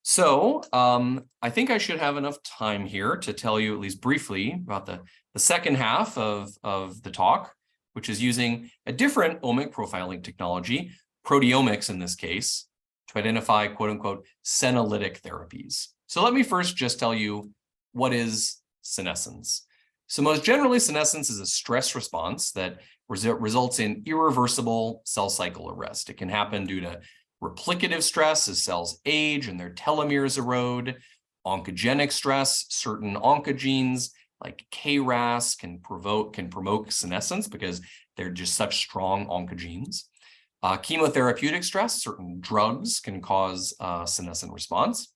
So I think I should have enough time here to tell you at least briefly about the second half of the talk, which is using a different omic profiling technology, proteomics in this case, to identify quote unquote senolytic therapies. So let me first just tell you what is senescence. So most generally, senescence is a stress response that results in irreversible cell cycle arrest. It can happen due to replicative stress as cells age and their telomeres erode, oncogenic stress, certain oncogenes like KRAS can promote senescence because they're just such strong oncogenes. Chemotherapeutic stress, certain drugs can cause senescent response.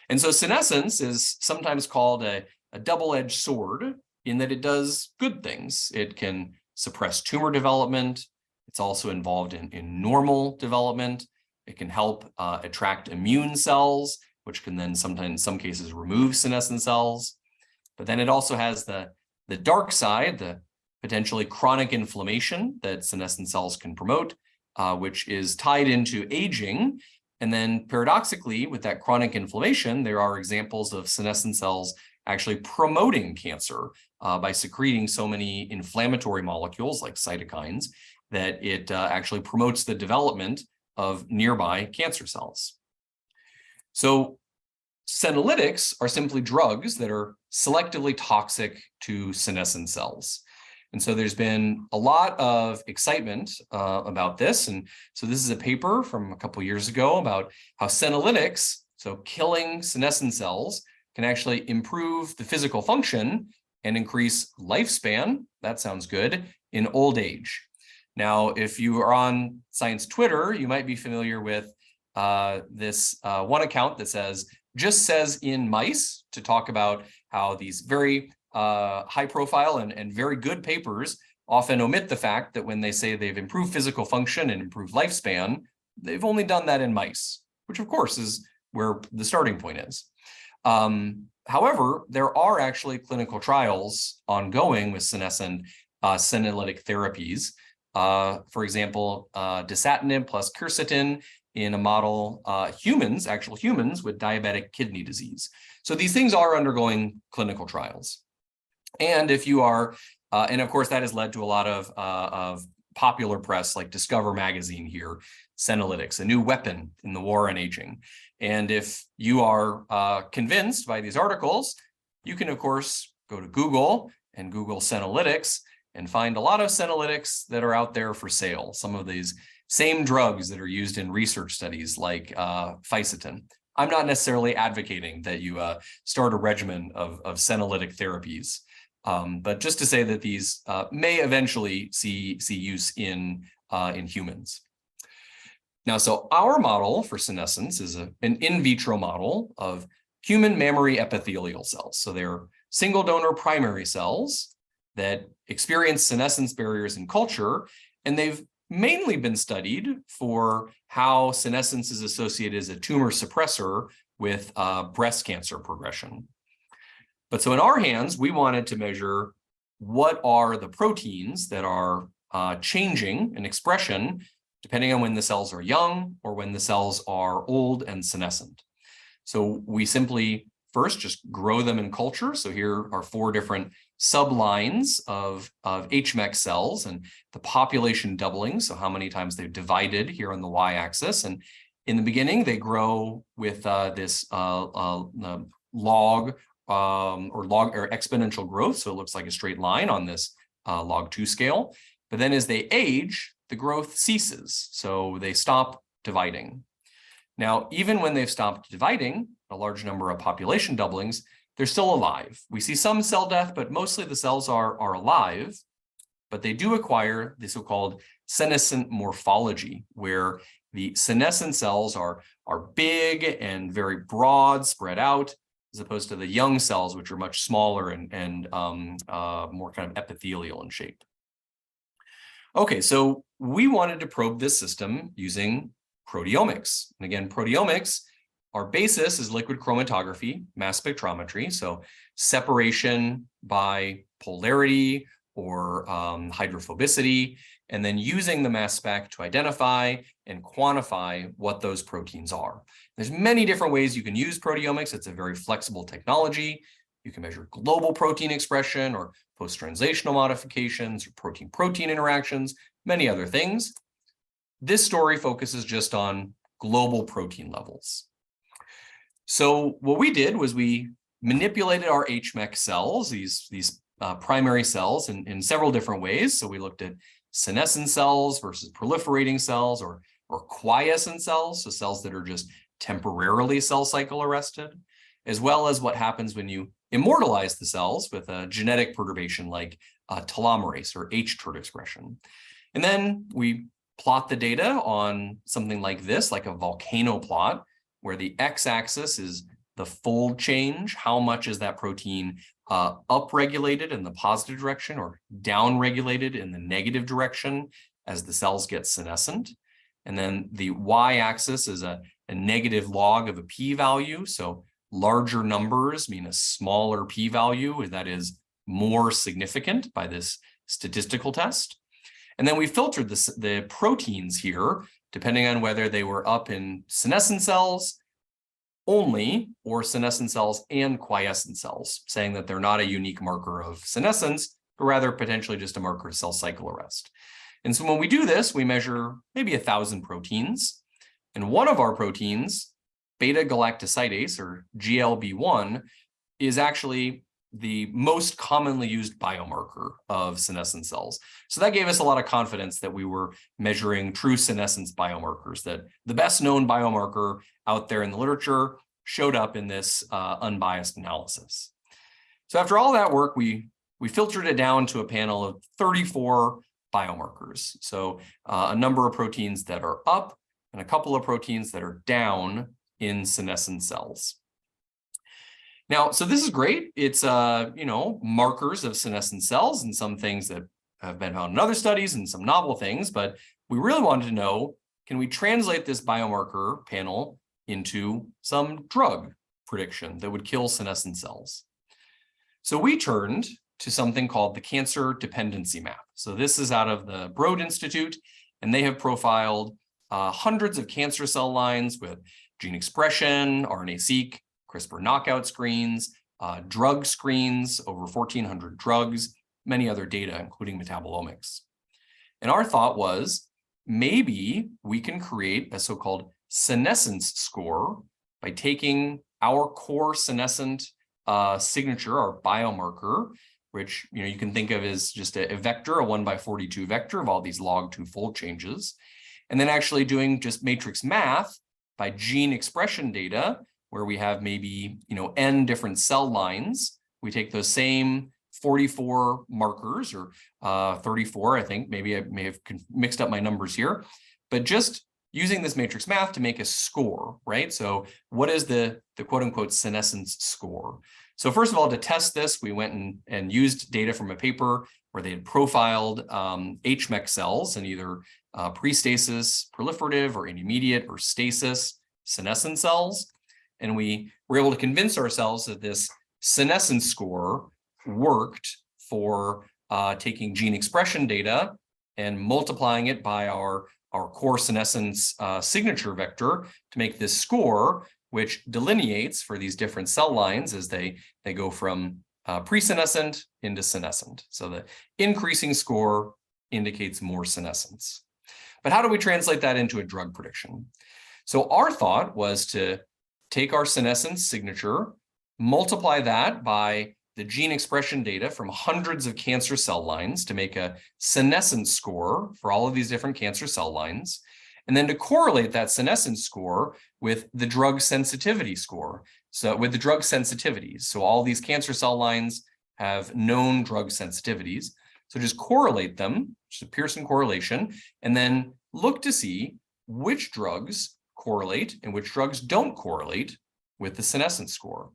And so senescence is sometimes called a double-edged sword in that it does good things. It can suppress tumor development. It's also involved in normal development. It can help attract immune cells, which can then sometimes, in some cases, remove senescent cells. But then it also has the dark side, the potentially chronic inflammation that senescent cells can promote, which is tied into aging. And then paradoxically, with that chronic inflammation, there are examples of senescent cells actually promoting cancer by secreting so many inflammatory molecules like cytokines that it actually promotes the development of nearby cancer cells. So senolytics are simply drugs that are selectively toxic to senescent cells. And so there's been a lot of excitement about this. And so this is a paper from a couple years ago about how senolytics, so killing senescent cells, can actually improve the physical function and increase lifespan, that sounds good, in old age. Now, if you are on science Twitter, you might be familiar with this one account that just says in mice, to talk about how these very high profile and very good papers often omit the fact that when they say they've improved physical function and improved lifespan, they've only done that in mice, which of course is where the starting point is. However, there are actually clinical trials ongoing with senescent senolytic therapies. For example, dasatinib plus quercetin in a model, actual humans with diabetic kidney disease. So these things are undergoing clinical trials. And if you are, and of course that has led to a lot of popular press like Discover magazine here, senolytics, a new weapon in the war on aging. And if you are convinced by these articles, you can of course go to Google and Google senolytics and find a lot of senolytics that are out there for sale. Some of these same drugs that are used in research studies like fisetin. I'm not necessarily advocating that you start a regimen of senolytic therapies. But just to say that these may eventually see use in humans. Now, so our model for senescence is an in vitro model of human mammary epithelial cells. So they're single donor primary cells that experience senescence barriers in culture, and they've mainly been studied for how senescence is associated as a tumor suppressor with breast cancer progression. But so in our hands, we wanted to measure what are the proteins that are changing in expression depending on when the cells are young or when the cells are old and senescent. So we simply first just grow them in culture. So here are 4 different sublines of HMEC cells and the population doubling. So how many times they've divided here on the y-axis. And in the beginning, they grow with this log or exponential growth. So it looks like a straight line on this log 2 scale. But then as they age, the growth ceases. So they stop dividing. Now, even when they've stopped dividing, a large number of population doublings, they're still alive. We see some cell death, but mostly the cells are alive, but they do acquire the so-called senescent morphology, where the senescent cells are big and very broad, spread out, as opposed to the young cells, which are much smaller and more kind of epithelial in shape. Okay, so we wanted to probe this system using proteomics. And again, proteomics, our basis is liquid chromatography, mass spectrometry, so separation by polarity or hydrophobicity, and then using the mass spec to identify and quantify what those proteins are. There's many different ways you can use proteomics. It's a very flexible technology. You can measure global protein expression or post-translational modifications or protein-protein interactions, many other things. This story focuses just on global protein levels. So what we did was we manipulated our HMEC cells, these primary cells, in several different ways. So we looked at senescent cells versus proliferating cells or quiescent cells, so cells that are just temporarily cell cycle arrested, as well as what happens when you immortalize the cells with a genetic perturbation like telomerase or hTERT expression. And then we plot the data on something like this, like a volcano plot, where the x-axis is the fold change. How much is that protein upregulated in the positive direction or downregulated in the negative direction as the cells get senescent? And then the y-axis is a negative log of a p-value. So larger numbers mean a smaller p-value that is more significant by this statistical test. And then we filtered the proteins here, depending on whether they were up in senescent cells only or senescent cells and quiescent cells, saying that they're not a unique marker of senescence, but rather potentially just a marker of cell cycle arrest. And so when we do this, we measure maybe 1,000 proteins. And one of our proteins, beta-galactosidase, or GLB1, is actually the most commonly used biomarker of senescent cells. So that gave us a lot of confidence that we were measuring true senescence biomarkers, that the best known biomarker out there in the literature showed up in this unbiased analysis. So after all that work, we filtered it down to a panel of 34 biomarkers. So a number of proteins that are up and a couple of proteins that are down in senescent cells. Now, so this is great. It's, markers of senescent cells and some things that have been found in other studies and some novel things, but we really wanted to know, can we translate this biomarker panel into some drug prediction that would kill senescent cells? So we turned to something called the cancer dependency map. So this is out of the Broad Institute, and they have profiled hundreds of cancer cell lines with gene expression, RNA-seq, CRISPR knockout screens, drug screens, over 1,400 drugs, many other data, including metabolomics. And our thought was, maybe we can create a so-called senescence score by taking our core senescent signature, our biomarker, which you can think of as just a vector, a 1/42 vector of all these log 2 fold changes, and then actually doing just matrix math by gene expression data, where we have maybe n different cell lines. We take those same 44 markers, or 34, I think. Maybe I may have mixed up my numbers here, but just using this matrix math to make a score, right? So what is the quote unquote senescence score? So first of all, to test this, we went and used data from a paper where they had profiled HMEC cells in either pre-stasis, proliferative, or intermediate, or stasis senescent cells. And we were able to convince ourselves that this senescence score worked for taking gene expression data and multiplying it by our core senescence signature vector to make this score, which delineates for these different cell lines as they go from pre-senescent into senescent. So the increasing score indicates more senescence. But how do we translate that into a drug prediction? So our thought was to take our senescence signature, multiply that by the gene expression data from hundreds of cancer cell lines to make a senescence score for all of these different cancer cell lines, and then to correlate that senescence score with the drug sensitivity score. So with the drug sensitivities, so all these cancer cell lines have known drug sensitivities. So just correlate them, just a Pearson correlation, and then look to see which drugs correlate and which drugs don't correlate with the senescence score.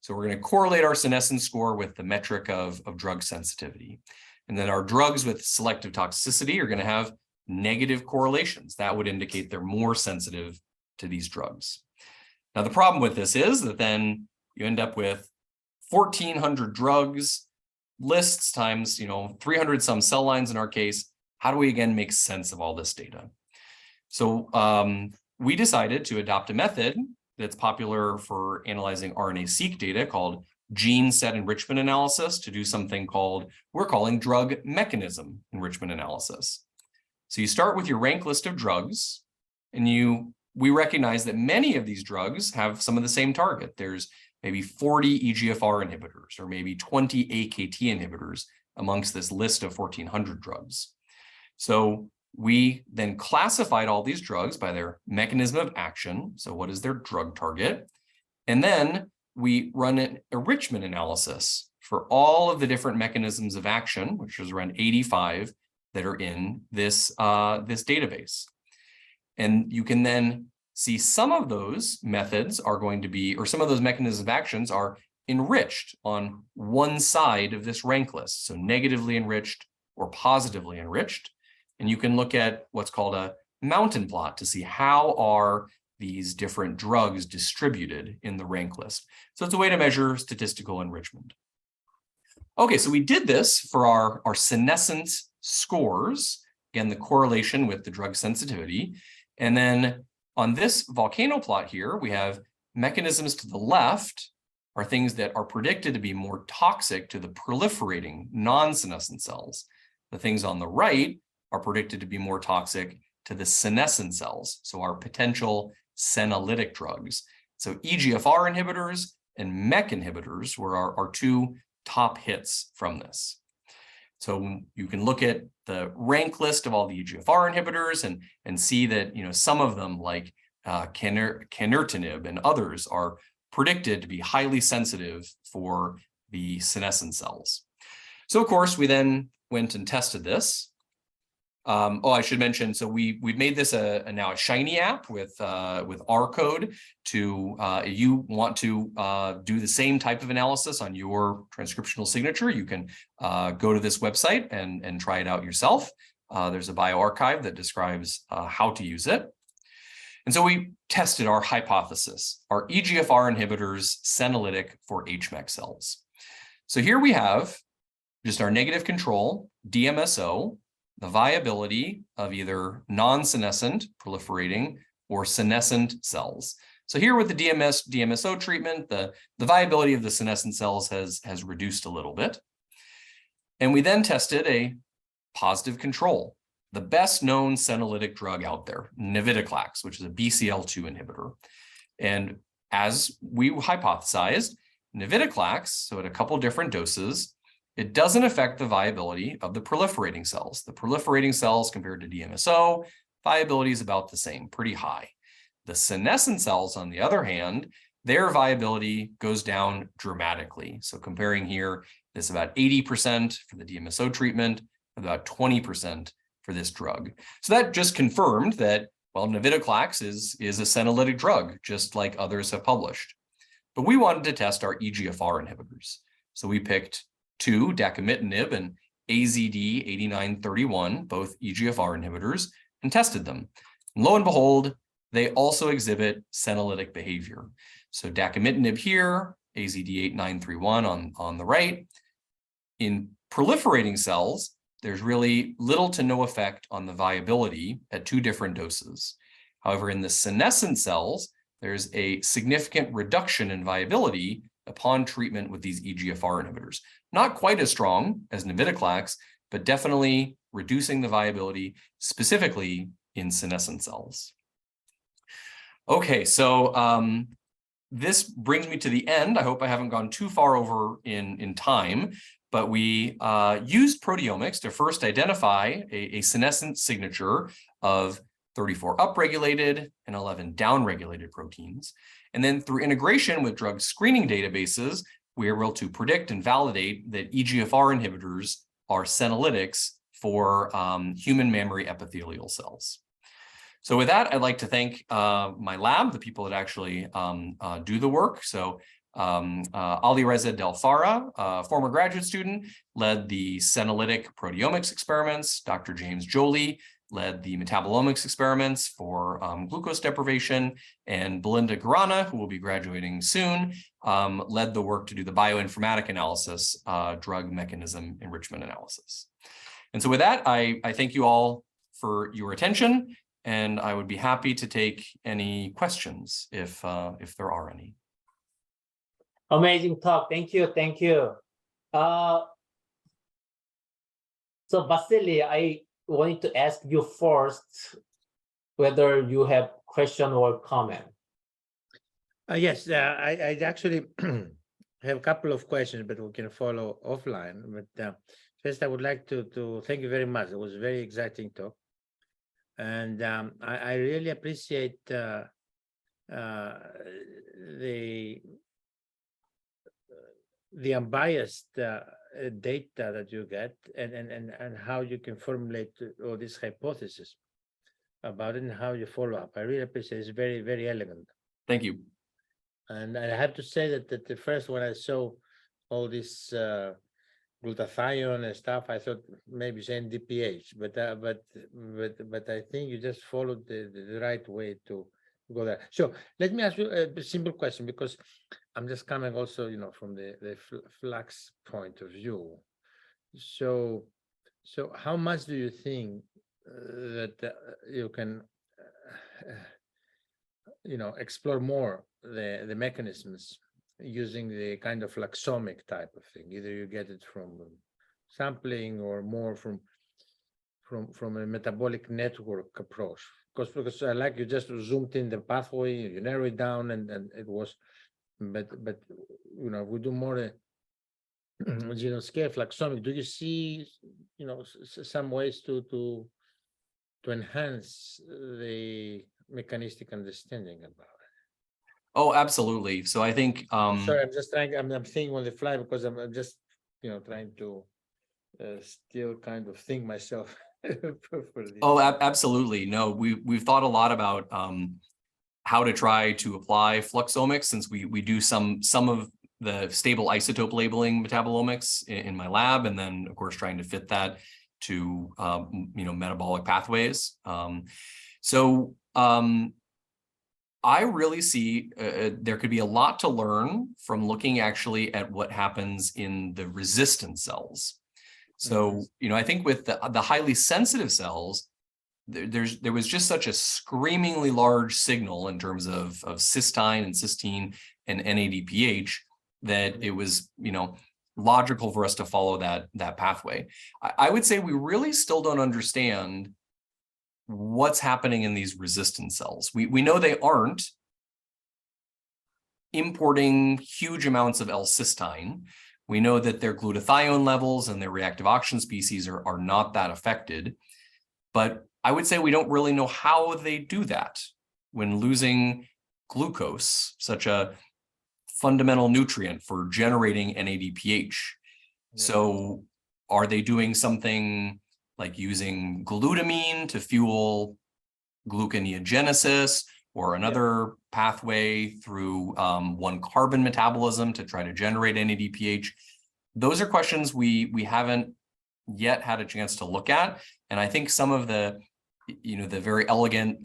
So we're going to correlate our senescence score with the metric of drug sensitivity. And then our drugs with selective toxicity are going to have negative correlations. That would indicate they're more sensitive to these drugs. Now, the problem with this is that then you end up with 1,400 drugs, lists times 300 some cell lines in our case. How do we again make sense of all this data? So we decided to adopt a method that's popular for analyzing RNA-seq data called gene set enrichment analysis to do something we're calling drug mechanism enrichment analysis. So you start with your rank list of drugs, and we recognize that many of these drugs have some of the same target. There's maybe 40 EGFR inhibitors or maybe 20 AKT inhibitors amongst this list of 1,400 drugs. So we then classified all these drugs by their mechanism of action. So what is their drug target? And then we run an enrichment analysis for all of the different mechanisms of action, which is around 85 that are in this database. And you can then see some of those methods are going to be, or some of those mechanisms of actions are enriched on one side of this rank list. So negatively enriched or positively enriched. And you can look at what's called a mountain plot to see how are these different drugs distributed in the rank list. So it's a way to measure statistical enrichment. Okay, so we did this for our senescence scores, again, the correlation with the drug sensitivity. And then on this volcano plot here, we have mechanisms to the left are things that are predicted to be more toxic to the proliferating non-senescent cells. The things on the right are predicted to be more toxic to the senescent cells, so our potential senolytic drugs. So EGFR inhibitors and MEK inhibitors were our two top hits from this. So you can look at the rank list of all the EGFR inhibitors and see that some of them, like canertinib and others, are predicted to be highly sensitive for the senescent cells. So of course, we then went and tested this. I should mention, so we've made this now a Shiny app with R code to you want to do the same type of analysis on your transcriptional signature. You can go to this website and try it out yourself. There's a bioarchive that describes how to use it. And so we tested our hypothesis, our EGFR inhibitors senolytic for HMEC cells. So here we have just our negative control, DMSO, the viability of either non-senescent proliferating or senescent cells. So here with the DMSO treatment, the viability of the senescent cells has reduced a little bit. And we then tested a positive control, the best known senolytic drug out there, navitoclax, which is a BCL2 inhibitor. And as we hypothesized, navitoclax, so at a couple different doses, it doesn't affect the viability of the proliferating cells. The proliferating cells compared to DMSO, viability is about the same, pretty high. The senescent cells, on the other hand, their viability goes down dramatically. So comparing here, This about 80% for the DMSO treatment, about 20% for this drug. So that just confirmed that, well, navitoclax is a senolytic drug, just like others have published. But we wanted to test our EGFR inhibitors. So we picked two, dacomitinib and AZD8931, both EGFR inhibitors, and tested them. And lo and behold, they also exhibit senolytic behavior. So dacomitinib here, AZD8931 on the right. In proliferating cells, there's really little to no effect on the viability at two different doses. However, in the senescent cells, there's a significant reduction in viability upon treatment with these EGFR inhibitors. Not quite as strong as navitoclax, but definitely reducing the viability, specifically in senescent cells. Okay, so this brings me to the end. I hope I haven't gone too far over in time, but we used proteomics to first identify a senescent signature of 34 upregulated and 11 downregulated proteins. And then through integration with drug screening databases, we were able to predict and validate that EGFR inhibitors are senolytics for human mammary epithelial cells. So with that, I'd like to thank my lab, the people that actually do the work. So Ali Reza Del Farah, a former graduate student, led the senolytic proteomics experiments. Dr. James Jolie led the metabolomics experiments for glucose deprivation, and Belinda Garana, who will be graduating soon, led the work to do the bioinformatic analysis, drug mechanism enrichment analysis. And so with that, I thank you all for your attention, and I would be happy to take any questions if there are any. Amazing talk. Thank you. Thank you. So Vassily, I wanted to ask you first whether you have question or comment. Yes, I actually have a couple of questions, but we can follow offline. But first, I would like to thank you very much. It was a very exciting talk. And I really appreciate the unbiased data that you get and how you can formulate all these hypotheses about it and how you follow up. I really appreciate it. It's very, very elegant. Thank you. And I have to say that the first when I saw all this glutathione and stuff, I thought maybe it's NDPH, but I think you just followed the right way to go there. So let me ask you a simple question, because I'm just coming also, from the flux point of view. So how much do you think that you can, explore more the mechanisms using the kind of fluxomic type of thing? Either you get it from sampling or more from a metabolic network approach. Because I like you just zoomed in the pathway, you narrow it down, and it was, but we do more scale fluxomic. Do you see, some ways to enhance the mechanistic understanding about it? Oh, absolutely. So I think sorry, I'm just trying. I'm thinking on the fly because I'm just trying to still kind of think myself. Oh, absolutely. No, we've thought a lot about how to try to apply fluxomics, since we do some of the stable isotope labeling metabolomics in my lab, and then of course trying to fit that to metabolic pathways. I really see there could be a lot to learn from looking actually at what happens in the resistant cells. So, I think with the highly sensitive cells, there was just such a screamingly large signal in terms of cystine and cysteine and NADPH that it was, logical for us to follow that pathway. I would say we really still don't understand what's happening in these resistant cells. We know they aren't importing huge amounts of L-cysteine. We know that their glutathione levels and their reactive oxygen species are not that affected. But I would say we don't really know how they do that when losing glucose, such a fundamental nutrient for generating NADPH. So are they doing something like using glutamine to fuel gluconeogenesis, or another pathway through 1-carbon metabolism to try to generate NADPH? Those are questions we haven't yet had a chance to look at. And I think some of the very elegant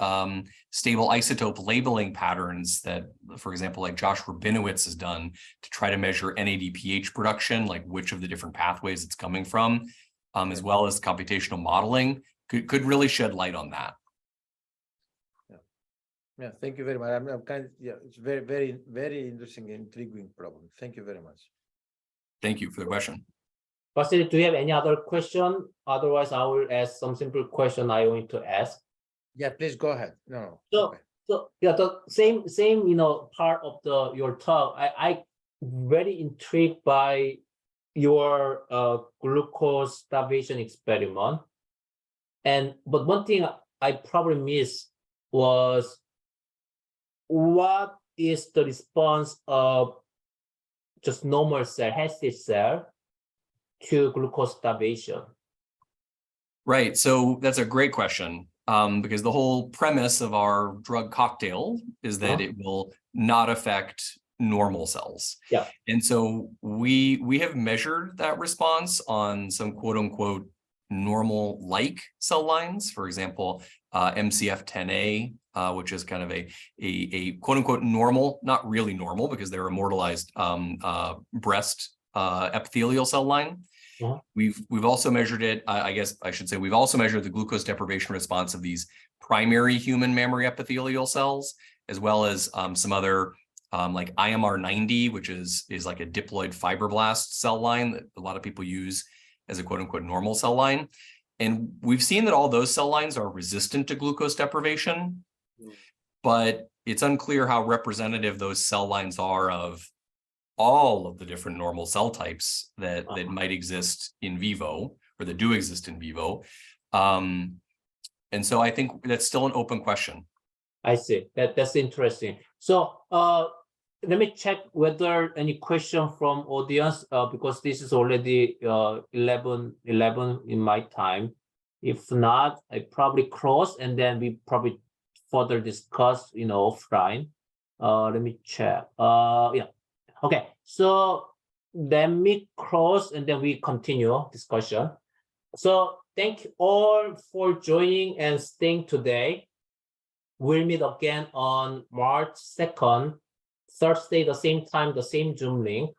stable isotope labeling patterns that, for example, like Josh Rabinowitz has done to try to measure NADPH production, like which of the different pathways it's coming from, as well as computational modeling, could really shed light on that. Yeah, thank you very much. I'm kind of, it's very, very, very interesting, intriguing problem. Thank you very much. Thank you for the question. Vassily, do you have any other question? Otherwise, I will ask some simple question I want to ask. Yeah, please go ahead. No. So yeah, the same part of your talk. I very intrigued by your glucose starvation experiment, but one thing I probably missed was what is the response of just normal cell, healthy cell, to glucose starvation? Right. So that's a great question, because the whole premise of our drug cocktail is that it will not affect normal cells. Yeah. And so we have measured that response on some quote unquote normal-like cell lines. For example, MCF10A, which is kind of a quote unquote normal, not really normal because they're immortalized breast epithelial cell line. We've also measured it. I guess I should say we've also measured the glucose deprivation response of these primary human mammary epithelial cells, as well as some other like IMR90, which is like a diploid fibroblast cell line that a lot of people use as a quote unquote normal cell line. And we've seen that all those cell lines are resistant to glucose deprivation, but it's unclear how representative those cell lines are of all of the different normal cell types that might exist in vivo, or that do exist in vivo. And so I think that's still an open question. I see. That's interesting. So let me check whether any question from audience, because this is already 11 in my time. If not, I probably close, and then we probably further discuss, offline. Let me check. Yeah. Okay. So let me close, and then we continue discussion. So thank you all for joining and staying today. We'll meet again on March 2nd, Thursday, the same time, the same Zoom link.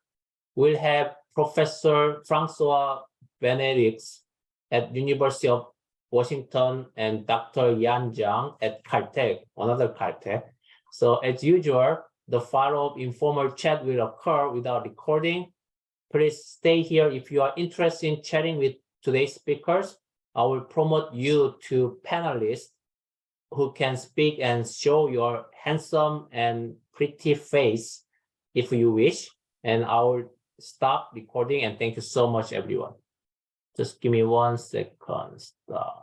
We'll have Professor Francois Benedicts at University of Washington and Dr. Yan Zhang at Caltech, another Caltech. So as usual, the follow-up informal chat will occur without recording. Please stay here if you are interested in chatting with today's speakers. I will promote you to panelists who can speak and show your handsome and pretty face if you wish. And I will stop recording, and thank you so much, everyone. Just give me 1 second. Stop.